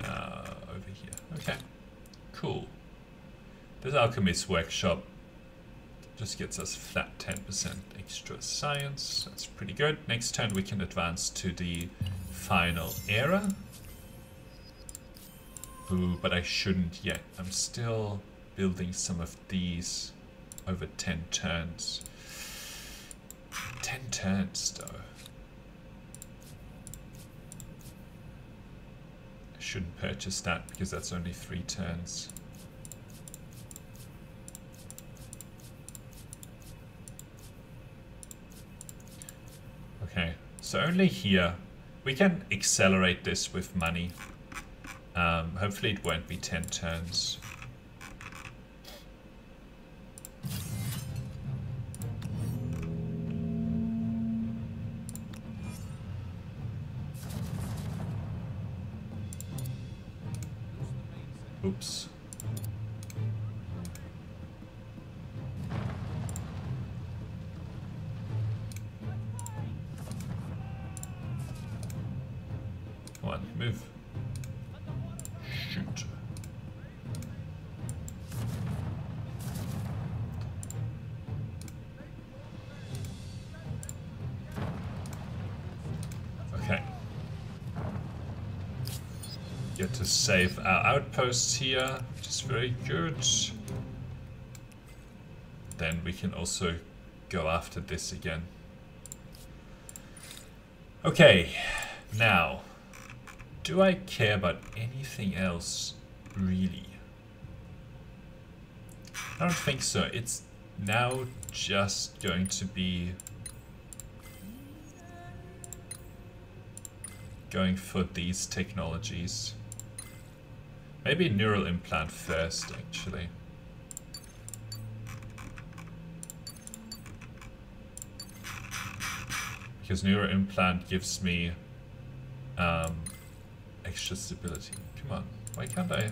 Over here. Okay. Cool. This alchemist workshop just gets us flat 10% extra science. That's pretty good. Next turn we can advance to the final era. Ooh, but I shouldn't yet. I'm still building some of these over 10 turns. 10 turns though. I shouldn't purchase that because that's only 3 turns. Okay, so only here. We can accelerate this with money. Hopefully it won't be 10 turns. Oops. Come on, move. Shoot. Okay. Get to save our outposts here, which is very good. Then we can also go after this again. Okay, now, do I care about anything else, really? I don't think so. It's now just going to be going for these technologies. Maybe neural implant first, actually. Because neural implant gives me extra stability. Come on, why can't I?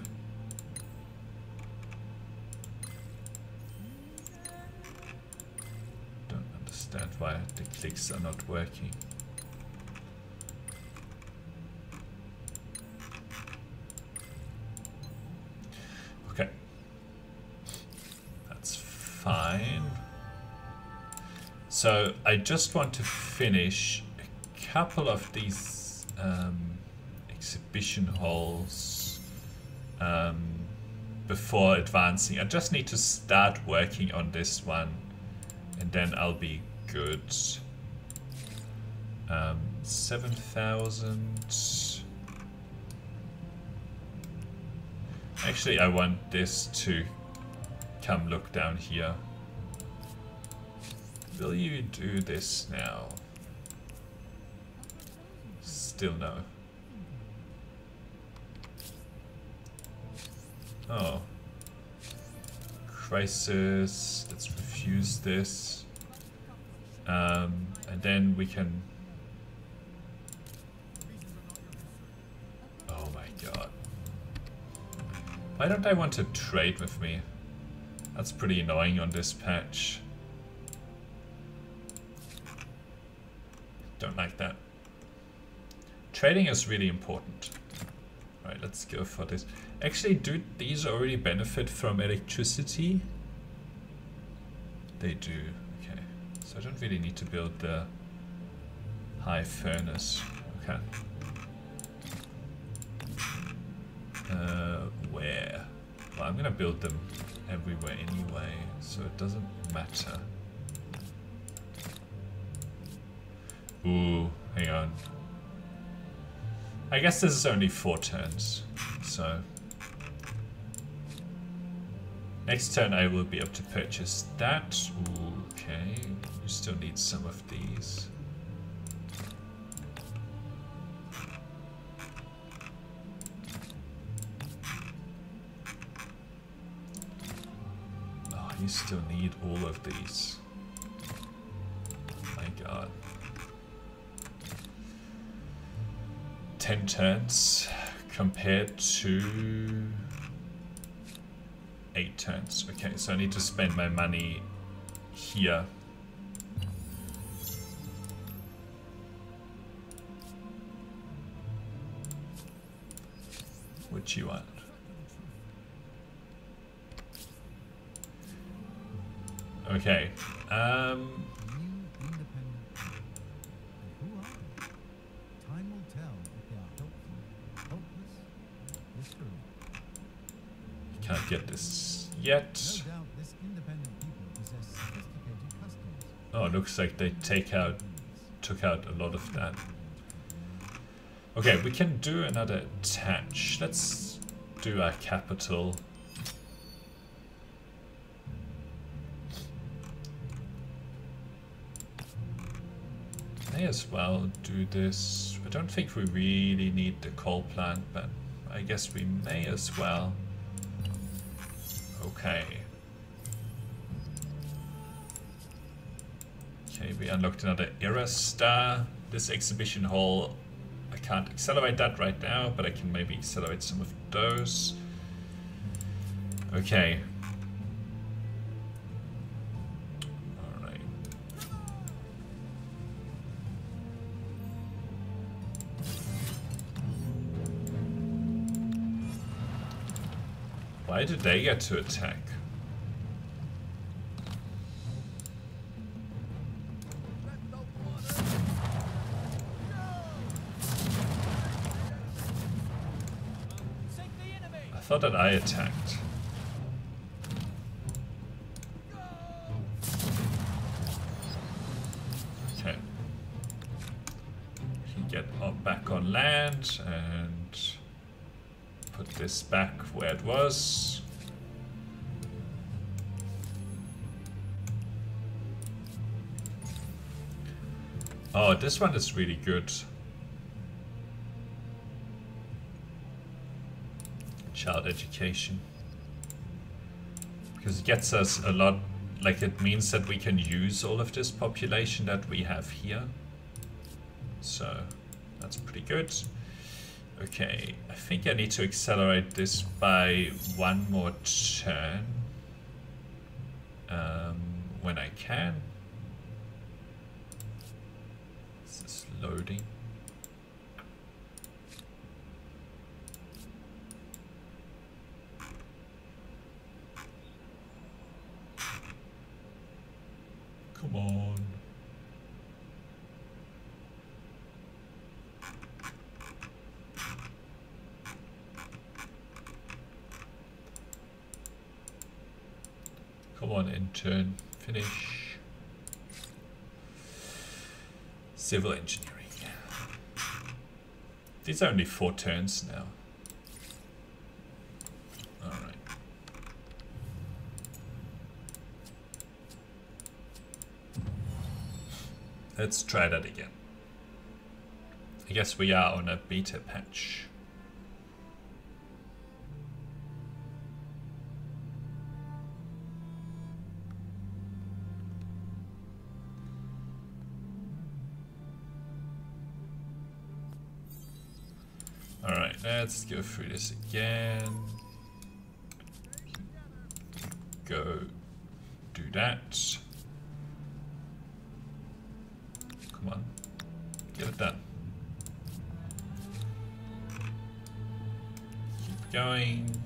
Don't understand why the clicks are not working. Okay, that's fine. So I just want to finish a couple of these exhibition halls before advancing. I just need to start working on this one and then I'll be good. 7,000. Actually, I want this to come look down here. Will you do this now? Still no. Oh. Crisis. Let's refuse this. And then we can... Oh my god. Why don't I want to trade with me? That's pretty annoying on this patch. Don't like that. Trading is really important. Alright, let's go for this. Actually, do these already benefit from electricity? They do. Okay. So I don't really need to build the high furnace. Okay. Where? Well, I'm gonna build them everywhere anyway, so it doesn't matter. Ooh, hang on. I guess this is only 4 turns, so... Next turn I will be able to purchase that. Ooh, okay. You still need some of these. Oh, you still need all of these. My god. 10 turns compared to 8 turns. Okay, so I need to spend my money here. What you want? Okay. Can't get this yet. Oh, looks like they took out a lot of that. Okay, we can do another attach. Let's do our capital. May as well do this. I don't think we really need the coal plant, but I guess we may as well. Okay. Okay, we unlocked another era star. This exhibition hall, I can't accelerate that right now, but I can maybe accelerate some of those. Okay. Alright. Why did they get to attack? I thought that I attacked. Okay. We can get back on land and put this back where it was. Oh, this one is really good. Child education. Because it gets us a lot, like it means that we can use all of this population that we have here. So that's pretty good. Okay, I think I need to accelerate this by one more turn when I can. This is loading. Come on. Come on, intern. Finish. Civil engineering. These are only 4 turns now. Alright. Let's try that again. I guess we are on a beta patch. Alright, let's go through this again. Go do that. Come on, get it done. Keep going.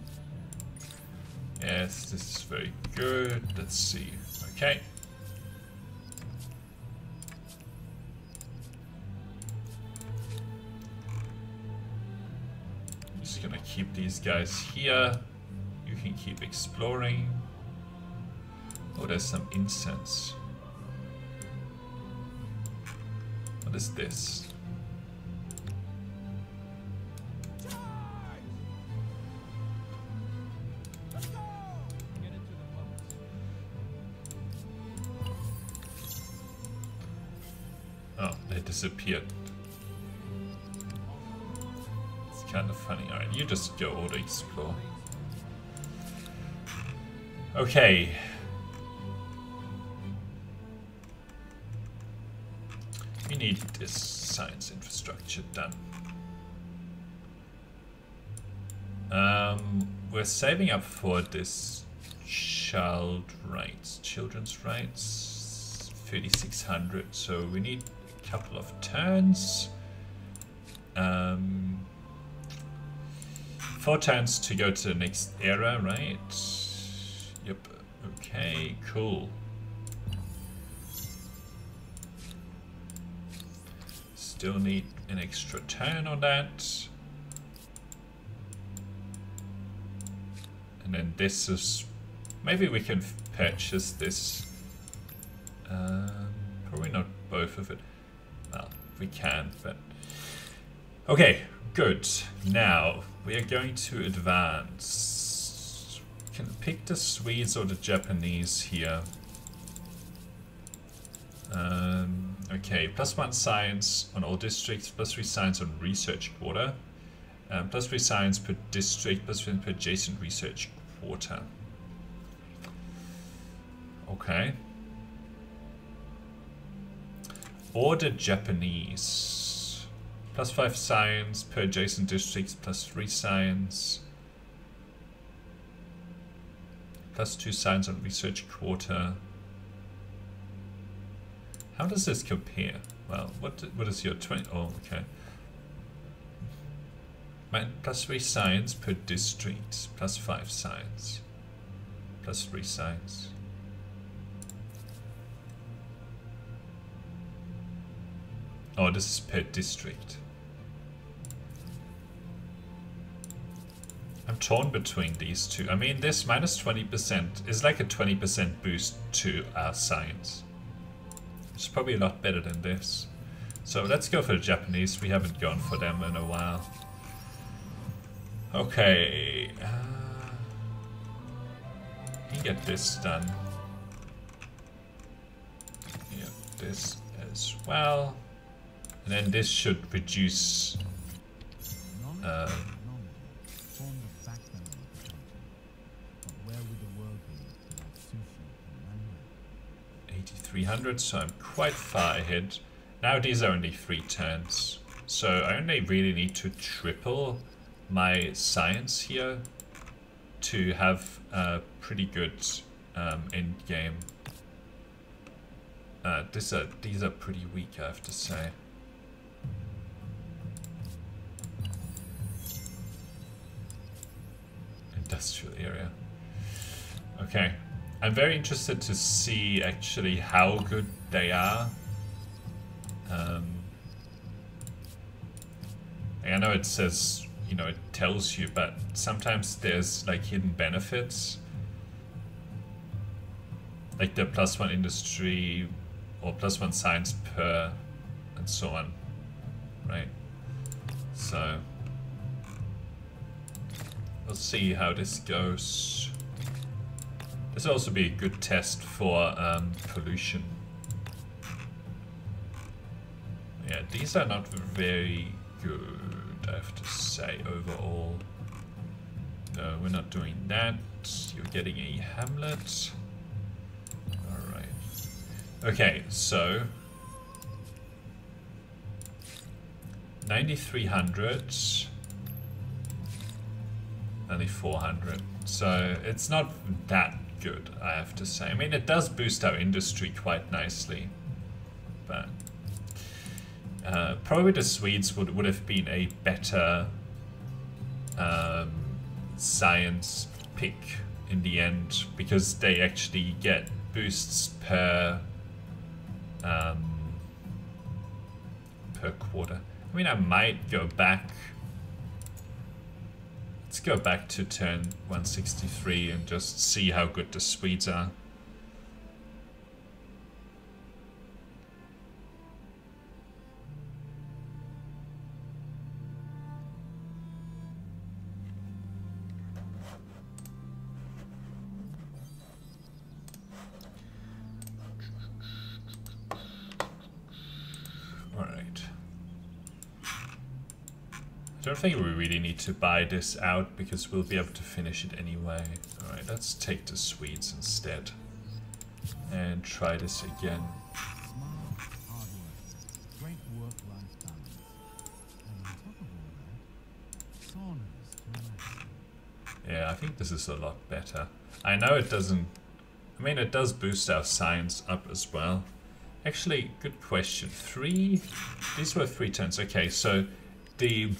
Yes, this is very good. Let's see. Okay. Just gonna keep these guys here. You can keep exploring. Oh, there's some incense. What is this? they disappeared. It's kind of funny. Alright, you just go auto explore. Okay. We need this science infrastructure done. We're saving up for this children's rights, 3600. So we need a couple of turns. 4 turns to go to the next era, right? Yep. Okay, cool. Still need an extra turn on that. And then this is... Maybe we can purchase this. Probably not both of it. Well, we can, but... Okay, good. Now, we are going to advance. We can pick the Swedes or the Japanese here. Okay, +1 science on all districts, +3 science on research quarter, +3 science per district, +1 per adjacent research quarter. Okay. Or the Japanese. +5 science per adjacent districts, +3 science. +2 science on research quarter. How does this compare? Well, what is your 20? Oh, okay. +3 science per district, +5 science, +3 science. Oh, this is per district. I'm torn between these two. I mean, this -20% is like a 20% boost to our science. It's probably a lot better than this. So let's go for the Japanese. We haven't gone for them in a while. Okay. You get this done. Yeah, this as well. And then this should reduce... 8,300, so I'm quite far ahead. Now these are only 3 turns. So I only really need to triple my science here to have a pretty good end game. These are pretty weak, I have to say. Industrial area. Okay. I'm very interested to see actually how good they are. I know it says, you know, it tells you, but sometimes there's like hidden benefits. Like the +1 industry or +1 science per and so on, right? So we'll see how this goes. This will also be a good test for pollution. Yeah, these are not very good, I have to say, overall. No, we're not doing that. You're getting a hamlet. Alright. Okay, so 9,300. Only 400. So it's not that good, I have to say. I mean, it does boost our industry quite nicely, but probably the Swedes would have been a better science pick in the end, because they actually get boosts per quarter. I mean, I might go back. Let's go back to turn 163 and just see how good the Swedes are. Alright. don't think we really need to buy this out because we'll be able to finish it anyway. Alright, let's take the Swedes instead. And try this again. Smart, hard work, great work-life balance. And on top of all that, saunas to relax. Yeah, I think this is a lot better. I know it doesn't... I mean, it does boost our science up as well. Actually, good question. These were 3 turns. Okay, so the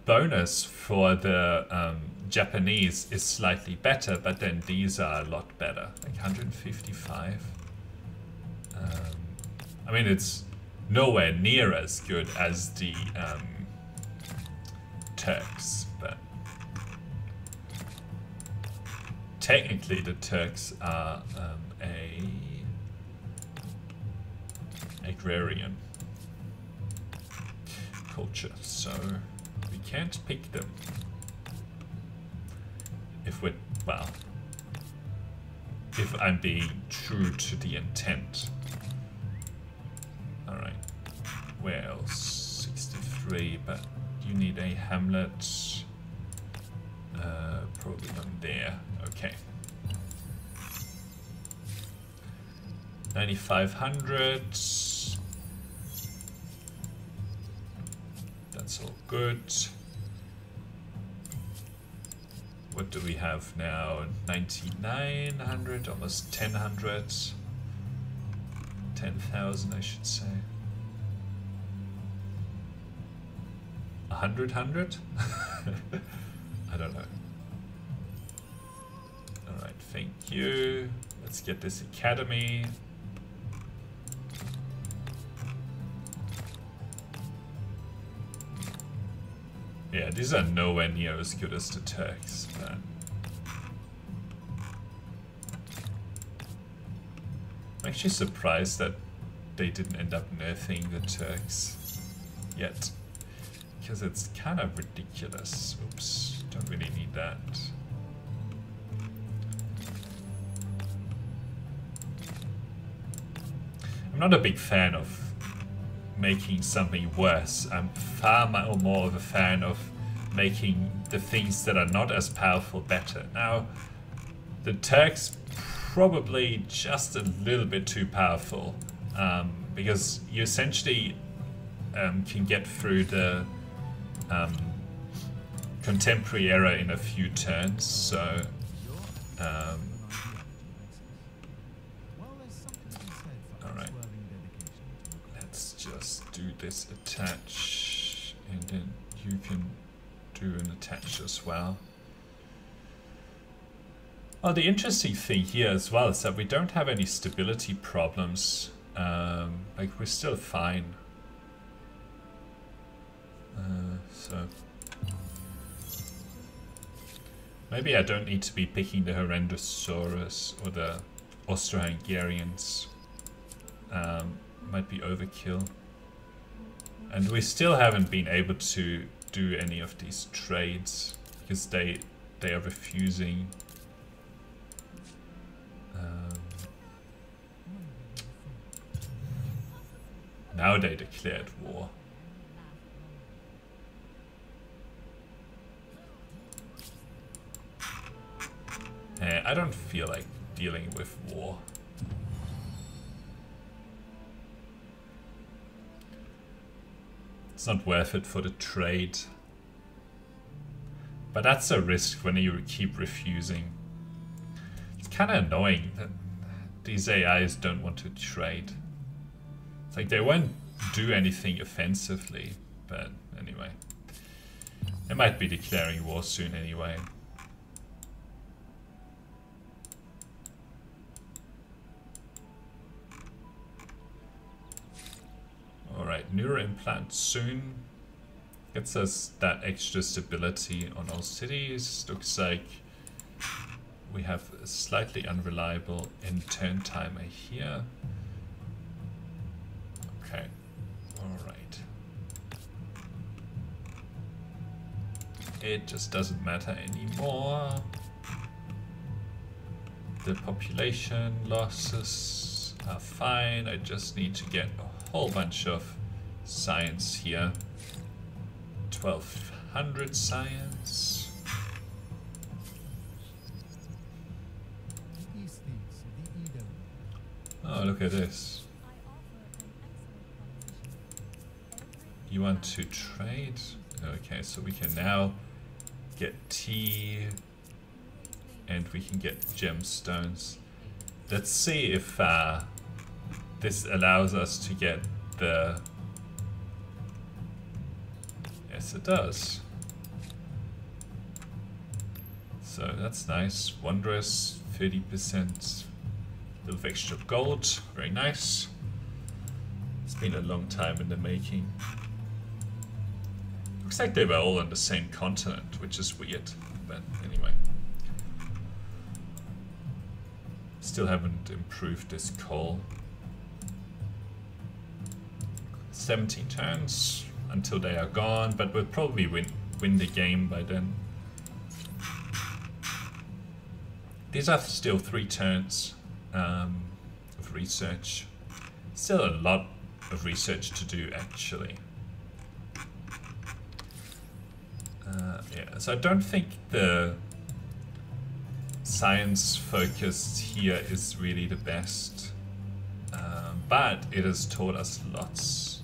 bonus for the Japanese is slightly better, but then these are a lot better. Like 155. I mean, it's nowhere near as good as the Turks, but technically the Turks are a agrarian culture, so we can't pick them if we're, well, if I'm being true to the intent. Alright, where else? 63, but you need a hamlet, probably on there. Okay. 9,500. That's all good. What do we have now? 9,900, almost 10,000. 10,000, I should say. 100? I don't know. Alright, thank you. Let's get this academy. Yeah, these are nowhere near as good as the Turks, but I'm actually surprised that they didn't end up nerfing the Turks yet, because it's kind of ridiculous. Oops, don't really need that. I'm not a big fan of making something worse. I'm far more of a fan of making the things that are not as powerful better. Now, the Turks probably just a little bit too powerful, because you essentially can get through the contemporary era in a few turns, so alright, let's just do this attach, and then you can do an attach as well. Oh, the interesting thing here as well is that we don't have any stability problems. Like, we're still fine. So maybe I don't need to be picking the Horrendosaurus or the Austro-Hungarians. Might be overkill. And we still haven't been able to do any of these trades because they are refusing. Now they declared war. I don't feel like dealing with war. It's not worth it for the trade. But that's a risk when you keep refusing. It's kind of annoying that these AIs don't want to trade. It's like they won't do anything offensively, but anyway. They might be declaring war soon anyway. Alright, neural implant soon. Gets us that extra stability on all cities. Looks like we have a slightly unreliable end turn timer here. Okay, alright. It just doesn't matter anymore. The population losses are fine. I just need to get a whole bunch of science here. 100 science. Aesthetes of the Edo. Oh, look at this. You want to trade? Okay, so we can now get tea and we can get gemstones. Let's see if this allows us to get the... Yes, it does. So that's nice. Wondrous, 30%. Little of extra gold, very nice. It's been a long time in the making. Looks like they were all on the same continent, which is weird, but anyway. Still haven't improved this coal. 17 turns until they are gone, but we'll probably win the game by then. These are still 3 turns of research. Still a lot of research to do, actually. Yeah, so I don't think the science focus here is really the best, but it has taught us lots.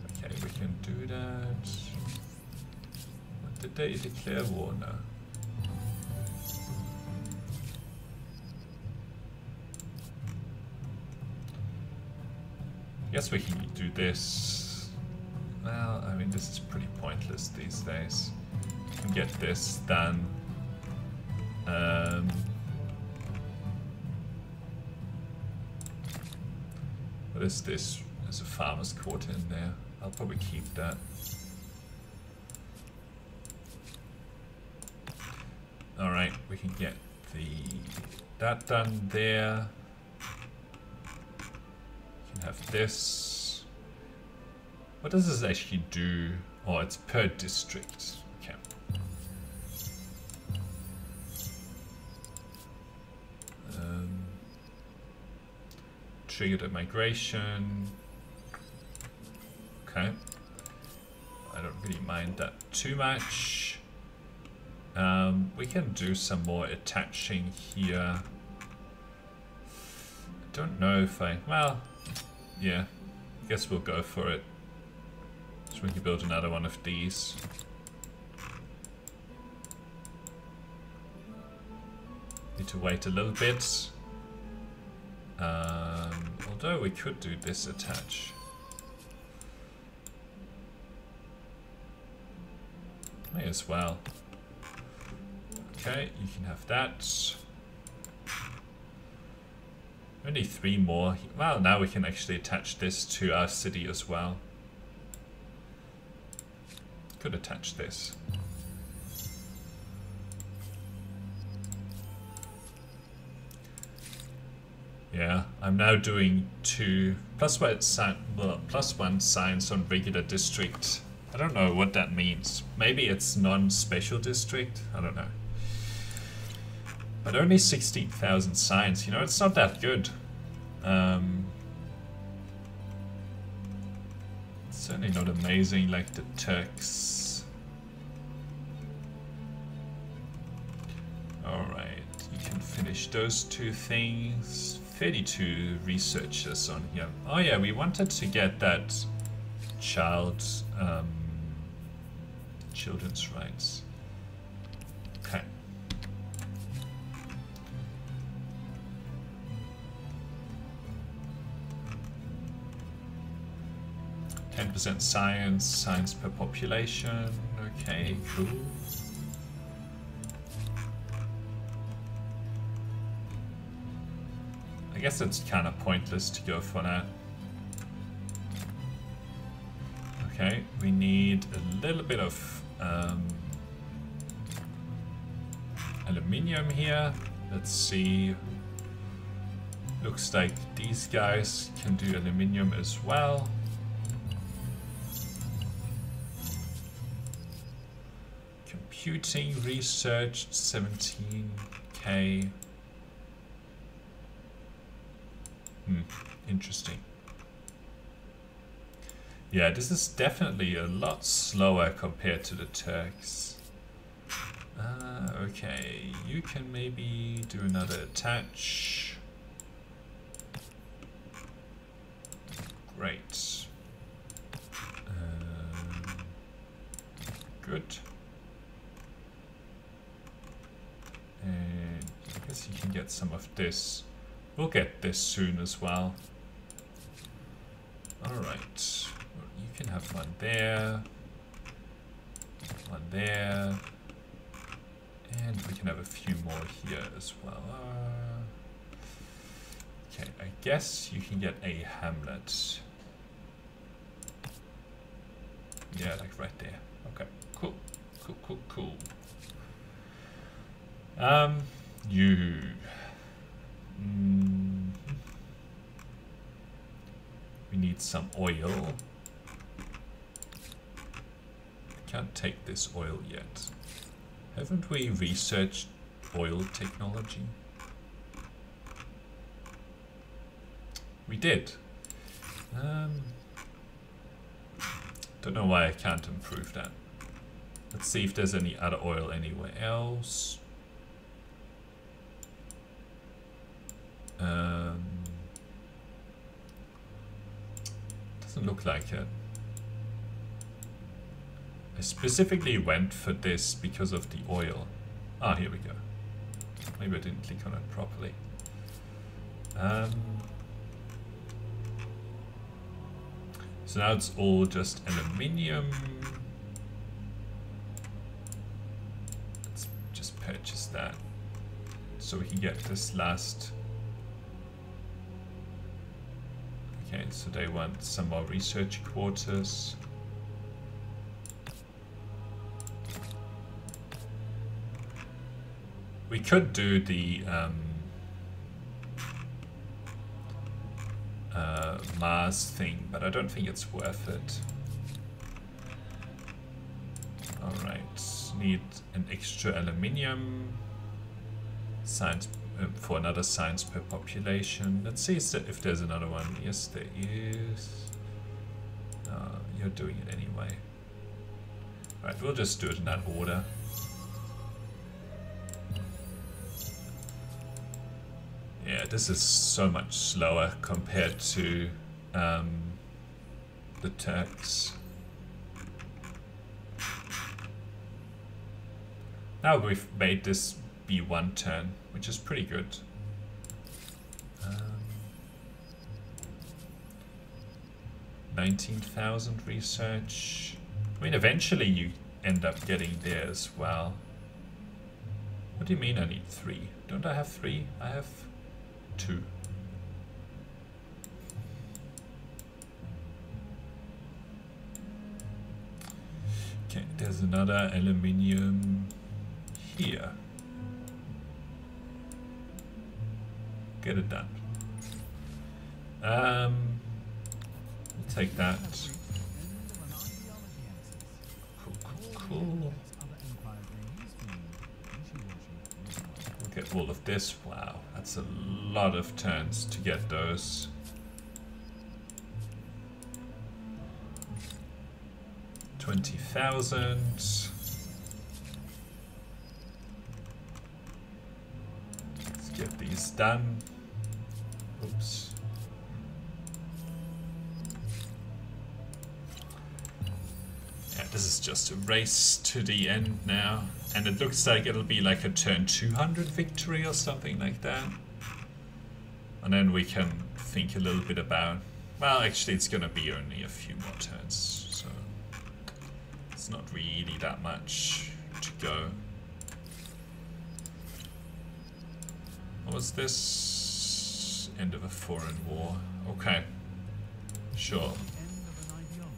Okay, we can do that. What did they declare war now? Guess we can do this. Well, I mean, this is pretty pointless these days. We can get this done. What is this? There's a farmer's quarter in there. I'll probably keep that. Alright, we can get that done there. We can have this. What does this actually do? Oh, it's per district. Okay. Trigger the migration. Okay. I don't really mind that too much. We can do some more attaching here. I don't know if well, yeah, I guess we'll go for it. So we can build another one of these. Need to wait a little bit. Although we could do this attach. May as well. Okay, you can have that. Only 3 more. Well, now we can actually attach this to our city as well. Could attach this. Yeah, I'm now doing 2 +1 science on regular district. I don't know what that means. Maybe it's non-special district. I don't know. But only 16,000 science. You know, it's not that good. It's certainly not amazing like the Turks. Alright, you can finish those 2 things. 32 researchers on here. Oh yeah, we wanted to get that children's rights. Okay. %, science per population. Okay, cool. I guess it's kind of pointless to go for that. Okay, we need a little bit of aluminium here. Let's see. Looks like these guys can do aluminium as well. Computing research 17k. Interesting. Yeah, this is definitely a lot slower compared to the Turks. Okay, you can maybe do another attach. Great. Good. And I guess you can get some of this. We'll get this soon as well. Alright. You can have one there. One there. And we can have a few more here as well. Okay, I guess you can get a hamlet. Yeah, like right there. Okay, cool. Cool, cool, cool. You. We need some oil. Can't take this oil yet. Haven't we researched oil technology? We did. Don't know why I can't improve that. Let's see if there's any other oil anywhere else. Doesn't look like it. I specifically went for this because of the oil. Ah, here we go. Maybe I didn't click on it properly. So now it's all just aluminium. Let's just purchase that so we can get this last. Okay, so they want some more research quarters. We could do the Mars thing, but I don't think it's worth it. Alright, need an extra aluminium. Science for another science per population. Let's see if there's another one. Yes, there is. You're doing it anyway. Alright, we'll just do it in that order. Yeah, this is so much slower compared to the Turks. Now we've made this be one turn, which is pretty good. 19,000 research. I mean, eventually you end up getting there as well. What do you mean I need 3? Don't I have 3? I have 2. Okay, there's another aluminium here. Get it done. We'll take that. Cool, cool, cool. We'll get all of this. Wow, that's a lot of turns to get those. $20,000. Let's get these done. Oops. Yeah, this is just a race to the end now. And it looks like it'll be like a turn 200 victory or something like that. And then we can think a little bit about... Well, actually it's gonna be only a few more turns, so... It's not really that much to go. What was this? End of a foreign war. Okay. Sure.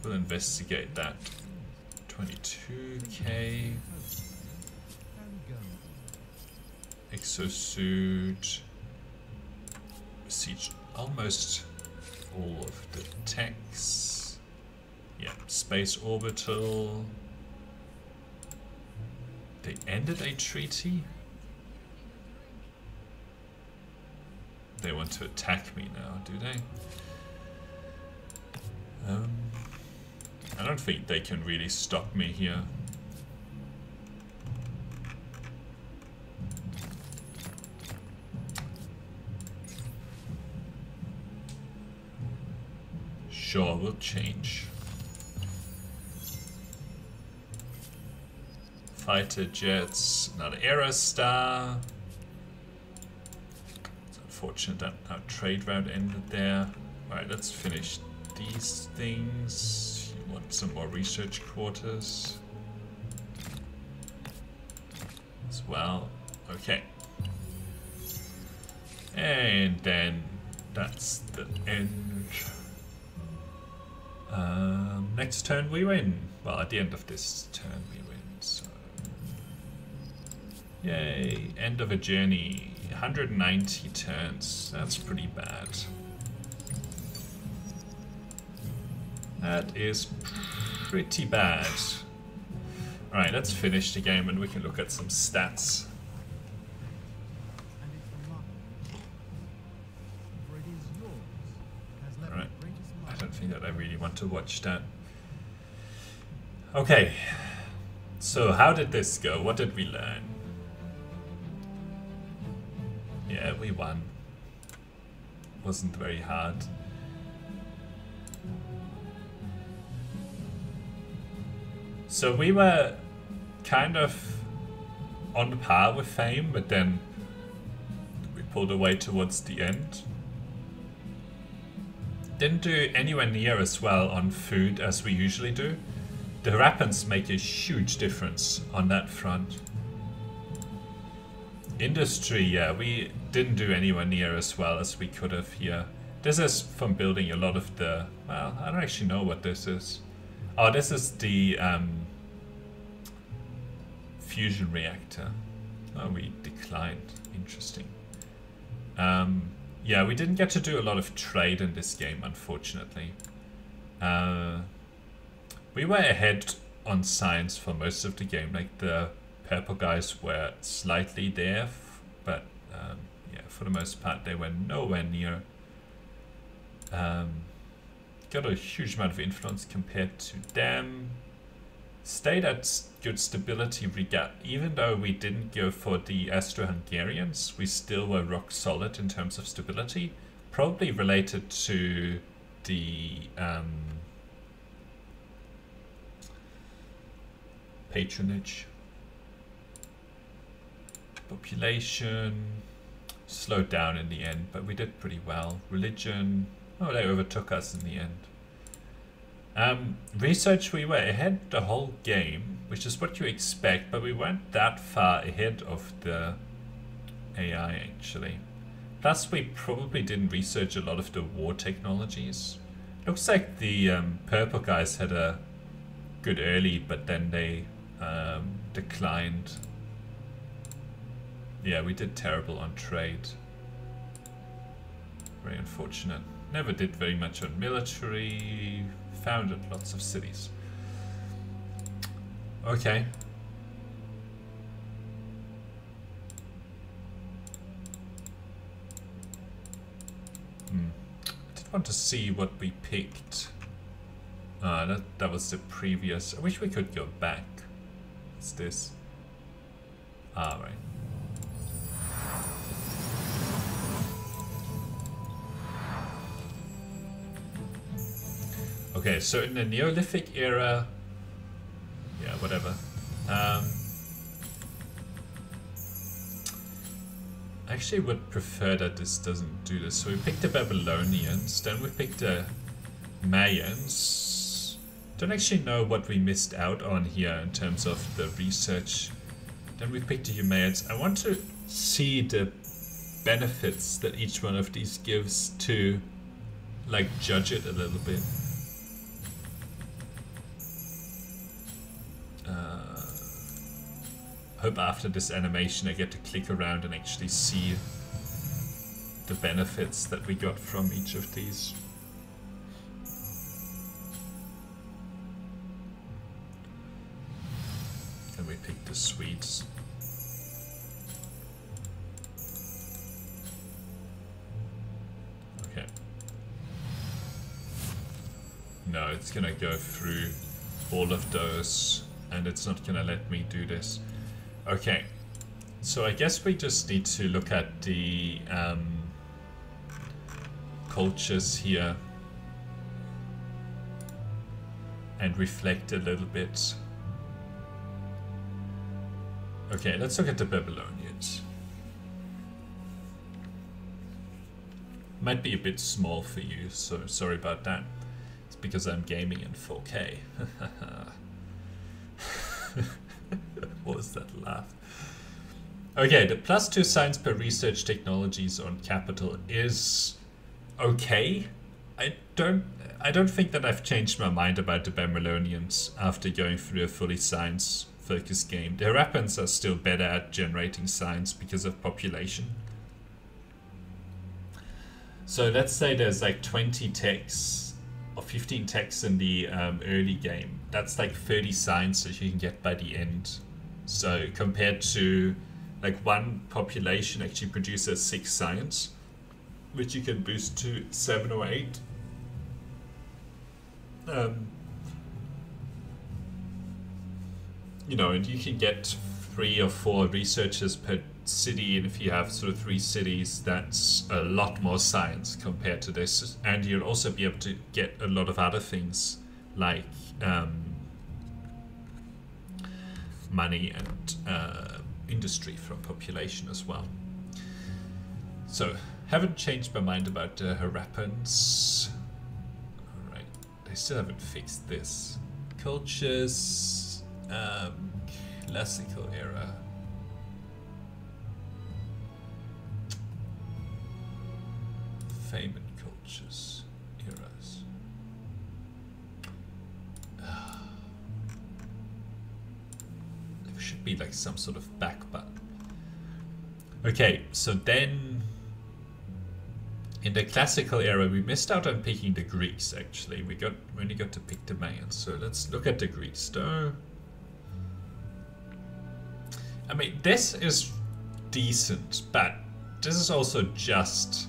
We'll investigate that. 22k. Exosuit. Siege almost all of the techs. Yeah, space orbital. They ended a treaty? They want to attack me now, do they? I don't think they can really stop me here. Sure, we'll change. Fighter jets, another Aerostar. It's unfortunate that our trade route ended there. Alright, let's finish these things. You want some more research quarters as well. Okay. And then that's the end. Next turn we win. Well, at the end of this turn we win, so... Yay, end of a journey. 190 turns. That's pretty bad. That is pretty bad. Alright, let's finish the game and we can look at some stats. Alright, I don't think that I really want to watch that. Okay, so how did this go? What did we learn? Yeah, we won. Wasn't very hard. So we were kind of on par with Fame, but then we pulled away towards the end. Didn't do anywhere near as well on food as we usually do. The Rappans make a huge difference on that front. Industry, yeah, we didn't do anywhere near as well as we could have here. This is from building a lot of the... Well, I don't actually know what this is. Oh, this is the fusion reactor. Oh, we declined. Interesting. Yeah, we didn't get to do a lot of trade in this game, unfortunately. We were ahead on science for most of the game. Like, the purple guys were slightly there, but yeah, for the most part, they were nowhere near. Got a huge amount of influence compared to them. Stayed at good stability, even though we didn't go for the Austro-Hungarians, we still were rock solid in terms of stability. Probably related to the patronage. Population slowed down in the end, but we did pretty well. Religion, oh, they overtook us in the end. Research, we were ahead the whole game, which is what you expect, but we weren't that far ahead of the AI actually. Plus, we probably didn't research a lot of the war technologies. Looks like the purple guys had a good early, but then they declined. Yeah, we did terrible on trade. Very unfortunate. Never did very much on military. Founded lots of cities. Okay. I did want to see what we picked. That was the previous. I wish we could go back. What's this? Ah, right. Okay, so in the Neolithic era, yeah, whatever. I actually would prefer that this doesn't do this. So we picked the Babylonians, then we picked the Mayans. Don't actually know what we missed out on here in terms of the research. Then we picked the Umayyads. I want to see the benefits that each one of these gives to, like, judge it a little bit. Hope after this animation I get to click around and actually see the benefits that we got from each of these. And we picked the Swedes. Okay. No, it's gonna go through all of those, and it's not gonna let me do this. Okay, so I guess we just need to look at the cultures here and reflect a little bit. Okay, let's look at the Babylonians. Might be a bit small for you, so sorry about that. It's because I'm gaming in 4K. What was that laugh? Okay, the +2 science per research technologies on capital is okay. I don't think that I've changed my mind about the Babylonians after going through a fully science focused game. The Harappans are still better at generating science because of population. So let's say there's like 20 techs or 15 techs in the early game. That's like 30 science that you can get by the end. So compared to like one population actually produces 6 science, which you can boost to 7 or 8. You know, and you can get 3 or 4 researchers per city, and if you have sort of 3 cities, that's a lot more science compared to this. And you'll also be able to get a lot of other things like money and industry from population as well. So, haven't changed my mind about the Harappans. Alright, they still haven't fixed this. Cultures, classical era. Famous cultures, eras. There should be like some sort of back button. Okay, so then in the classical era we missed out on picking the Greeks actually. We only got to pick the Mayans, so let's look at the Greeks though. I mean, this is decent, but this is also just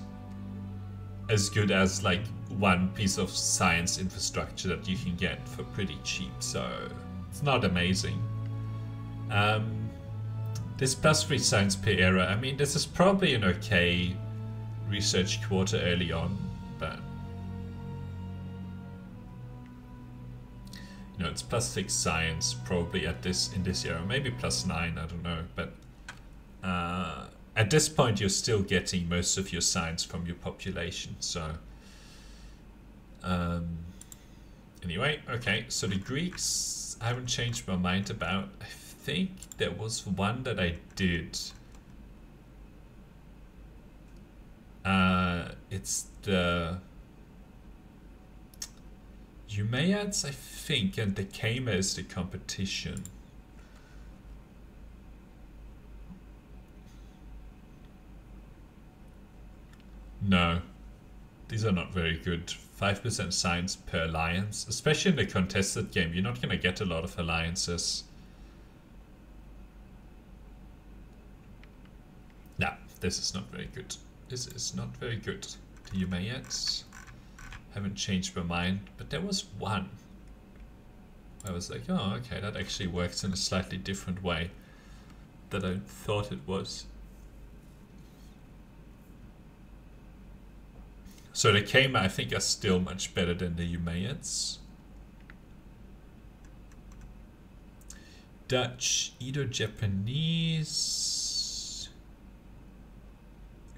as good as like one piece of science infrastructure that you can get for pretty cheap, so it's not amazing. This +3 science per era, I mean, this is probably an okay research quarter early on, but you know, it's +6 science probably at this in this era, maybe +9, I don't know, but at this point you're still getting most of your science from your population, so anyway, okay, so the Greeks I haven't changed my mind about. I think there was one that I did. It's the Umayyads, I think, and the Kama is the competition. No, these are not very good. 5% science per alliance, especially in the contested game. You're not going to get a lot of alliances. No, this is not very good. This is not very good. The Umayyads haven't changed my mind, but there was one. I was like, oh, okay, that actually works in a slightly different way than I thought it was. So the Kama, I think, are still much better than the Umayyads. Dutch, Indo-Japanese.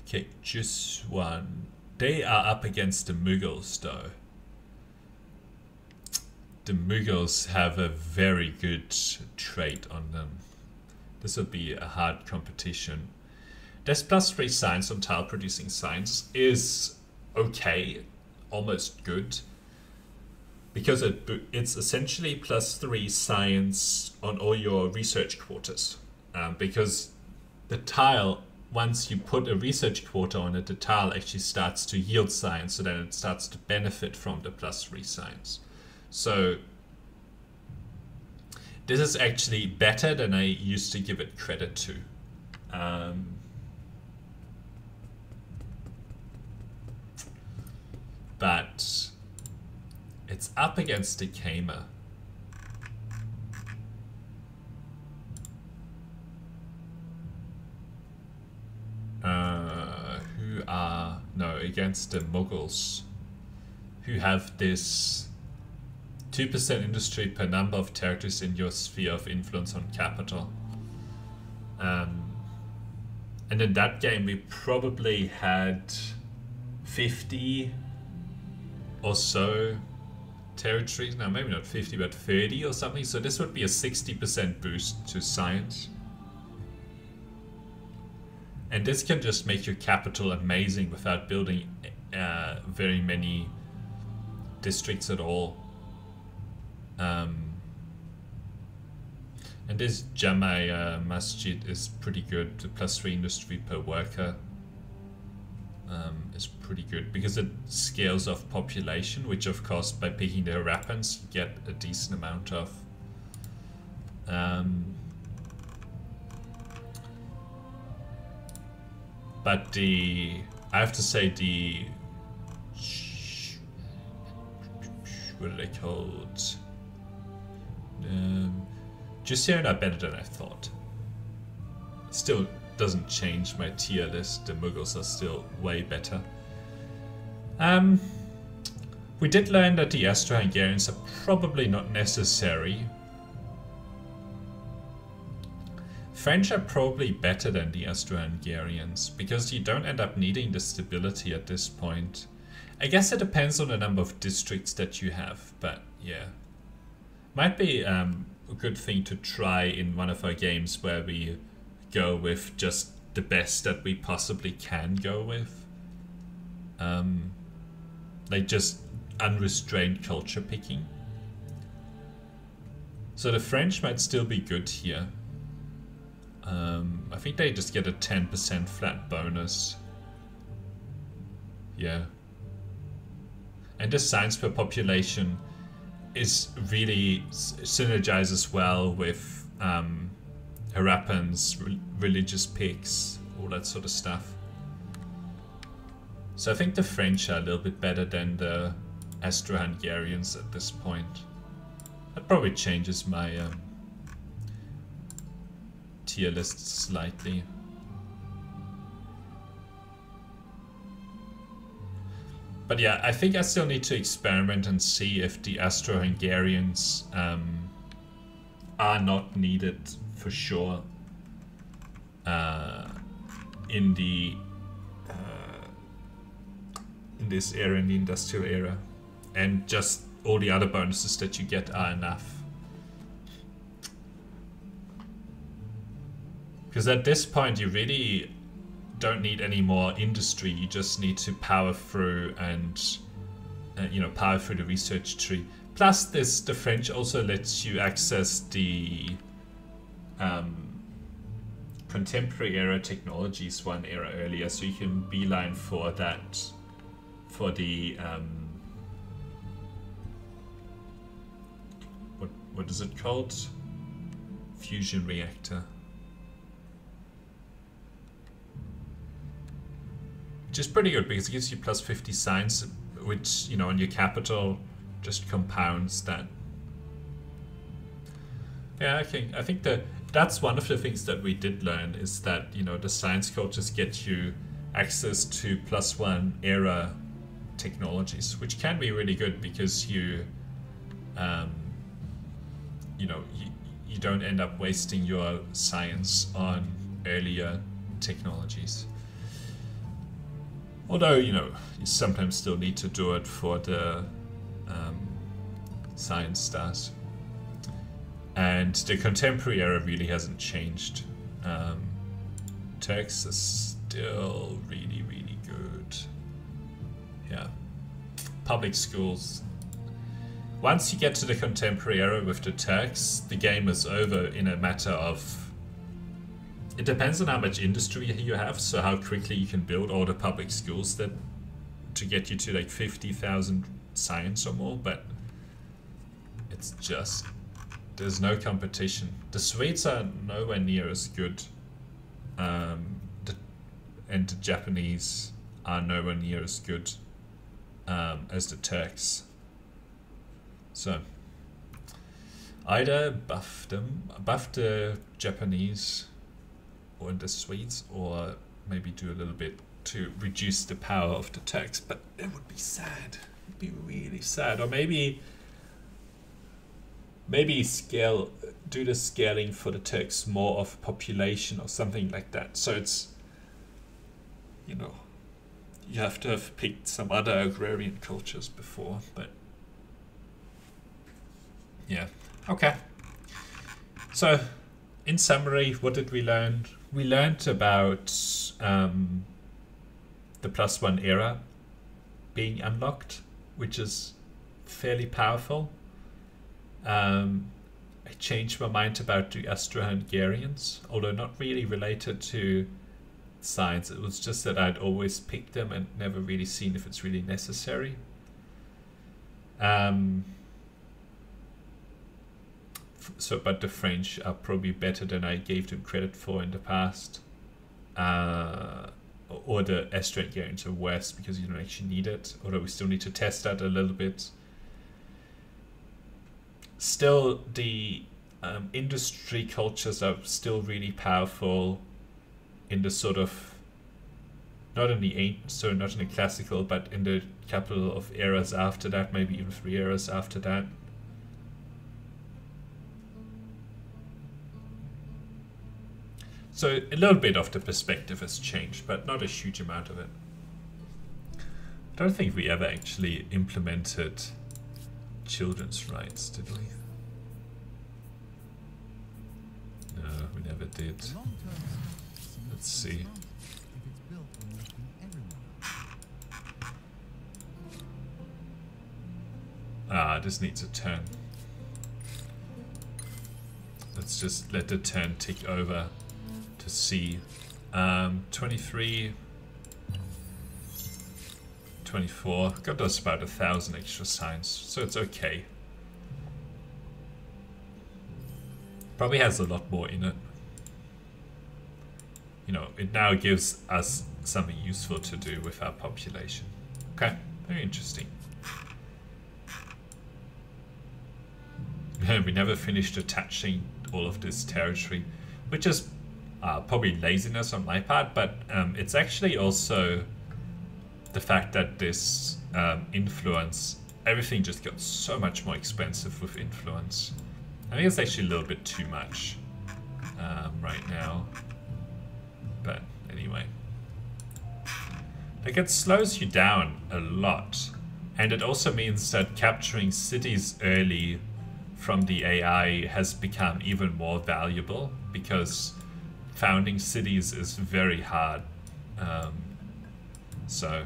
Okay, just one. They are up against the Mughals, though. The Mughals have a very good trait on them. This will be a hard competition. This +3 science on tile producing science is okay, almost good, because it's essentially +3 science on all your research quarters, because the tile, once you put a research quarter on it, the tile actually starts to yield science, so then it starts to benefit from the +3 science. So this is actually better than I used to give it credit to. But it's It's up against the Kama. Who are... No, against the Mughals. Who have this 2% industry per number of territories in your sphere of influence on capital. And in that game we probably had 50 or so territories. Now maybe not 50 but 30 or something. So this would be a 60% boost to science. And this can just make your capital amazing without building very many districts at all. And this Jamai Masjid is pretty good. The +3 industry per worker is pretty good because it scales off population, which of course by picking the Harappans you get a decent amount of. But I have to say what are they called? Jussian are better than I thought. Still doesn't change my tier list. The Mughals are still way better. We did learn that the Austro-Hungarians are probably not necessary. French are probably better than the Austro-Hungarians because you don't end up needing the stability at this point. I guess it depends on the number of districts that you have, but yeah. Might be a good thing to try in one of our games where we go with just the best that we possibly can go with. Like just unrestrained culture picking. So the French might still be good here. I think they just get a 10% flat bonus. Yeah. And the science per population is really synergizes well with Harappans, religious picks, all that sort of stuff. So I think the French are a little bit better than the Austro-Hungarians at this point. That probably changes my tier list slightly. But yeah, I think I still need to experiment and see if the Austro-Hungarians are not needed for sure in the in this era, in the industrial era, and just all the other bonuses that you get are enough. Because at this point you really don't need any more industry, you just need to power through and power through the research tree. Plus the French also lets you access the contemporary era technologies one era earlier, so you can beeline for that, for the what is it called? Fusion reactor. Which is pretty good because it gives you plus 50 science, which, on your capital just compounds that. Yeah, I think that's one of the things that we did learn is that, the science coaches get you access to +1 era technologies, which can be really good because you don't end up wasting your science on earlier technologies. Although, you sometimes still need to do it for the science stars. And the contemporary era really hasn't changed. Turks is still really, really good. Yeah. Public schools. Once you get to the contemporary era with the Turks, the game is over in a matter of... It depends on how much industry you have, so how quickly you can build all the public schools that to get you to like 50,000 science or more, but it's just, there's no competition. The Swedes are nowhere near as good, and the Japanese are nowhere near as good as the Turks. So either buff the Japanese or the Swedes, or maybe do a little bit to reduce the power of the Turks, but it would be sad. It would be really sad. Or maybe do the scaling for the Turks more of population or something like that. So it's, you know, you have to have picked some other agrarian cultures before, but yeah. Okay. So, in summary, what did we learn? We learned about the +1 era being unlocked, which is fairly powerful. I changed my mind about the Austro-Hungarians, although not really related to science. It was just that I'd always picked them and never really seen if it's really necessary. But the French are probably better than I gave them credit for in the past. Or the Austro-Hungarians are worse because you don't actually need it, although we still need to test that a little bit. Still, the industry cultures are still really powerful in the sort of, not in the classical, but in the couple of eras after that, maybe even 3 eras after that. So a little bit of the perspective has changed, but not a huge amount of it. I don't think we ever actually implemented children's rights, did we? No, we never did. Let's see. This needs a turn. Let's just let the turn tick over to see. 23, 24. Got us about 1,000 extra signs, so it's okay. Probably has a lot more in it. You know, it now gives us something useful to do with our population. Okay, very interesting. We never finished attaching all of this territory, which is probably laziness on my part, but it's actually also the fact that this influence, everything just got so much more expensive with influence. I think it's actually a little bit too much right now, but anyway. Like, it slows you down a lot, and it also means that capturing cities early from the AI has become even more valuable, because founding cities is very hard. So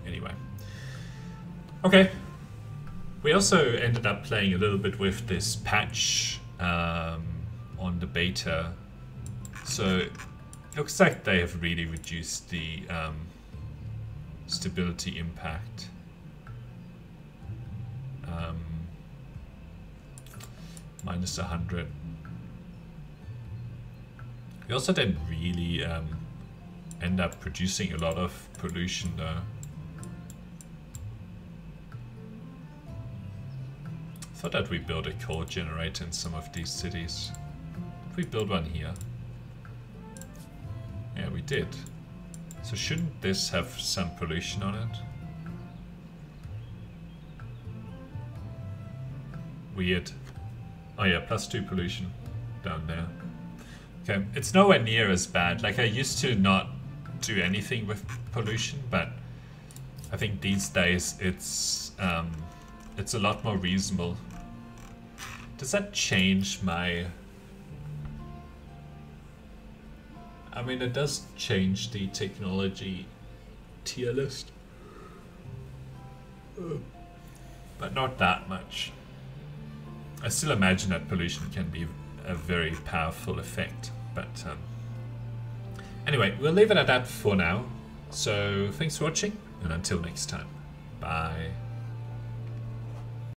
anyway, okay. We also ended up playing a little bit with this patch on the beta. So it looks like they have really reduced the stability impact. Minus 100. We also didn't really end up producing a lot of pollution though. I thought that we built a coal generator in some of these cities. If we build one here. Yeah, we did. So shouldn't this have some pollution on it? Weird. Oh yeah, +2 pollution down there. Okay, it's nowhere near as bad. Like, I used to not do anything with pollution, but I think these days it's a lot more reasonable. Does that change my... I mean, it does change the technology tier list, but not that much. I still imagine that pollution can be a very powerful effect, but anyway, we'll leave it at that for now. So thanks for watching, and until next time, bye.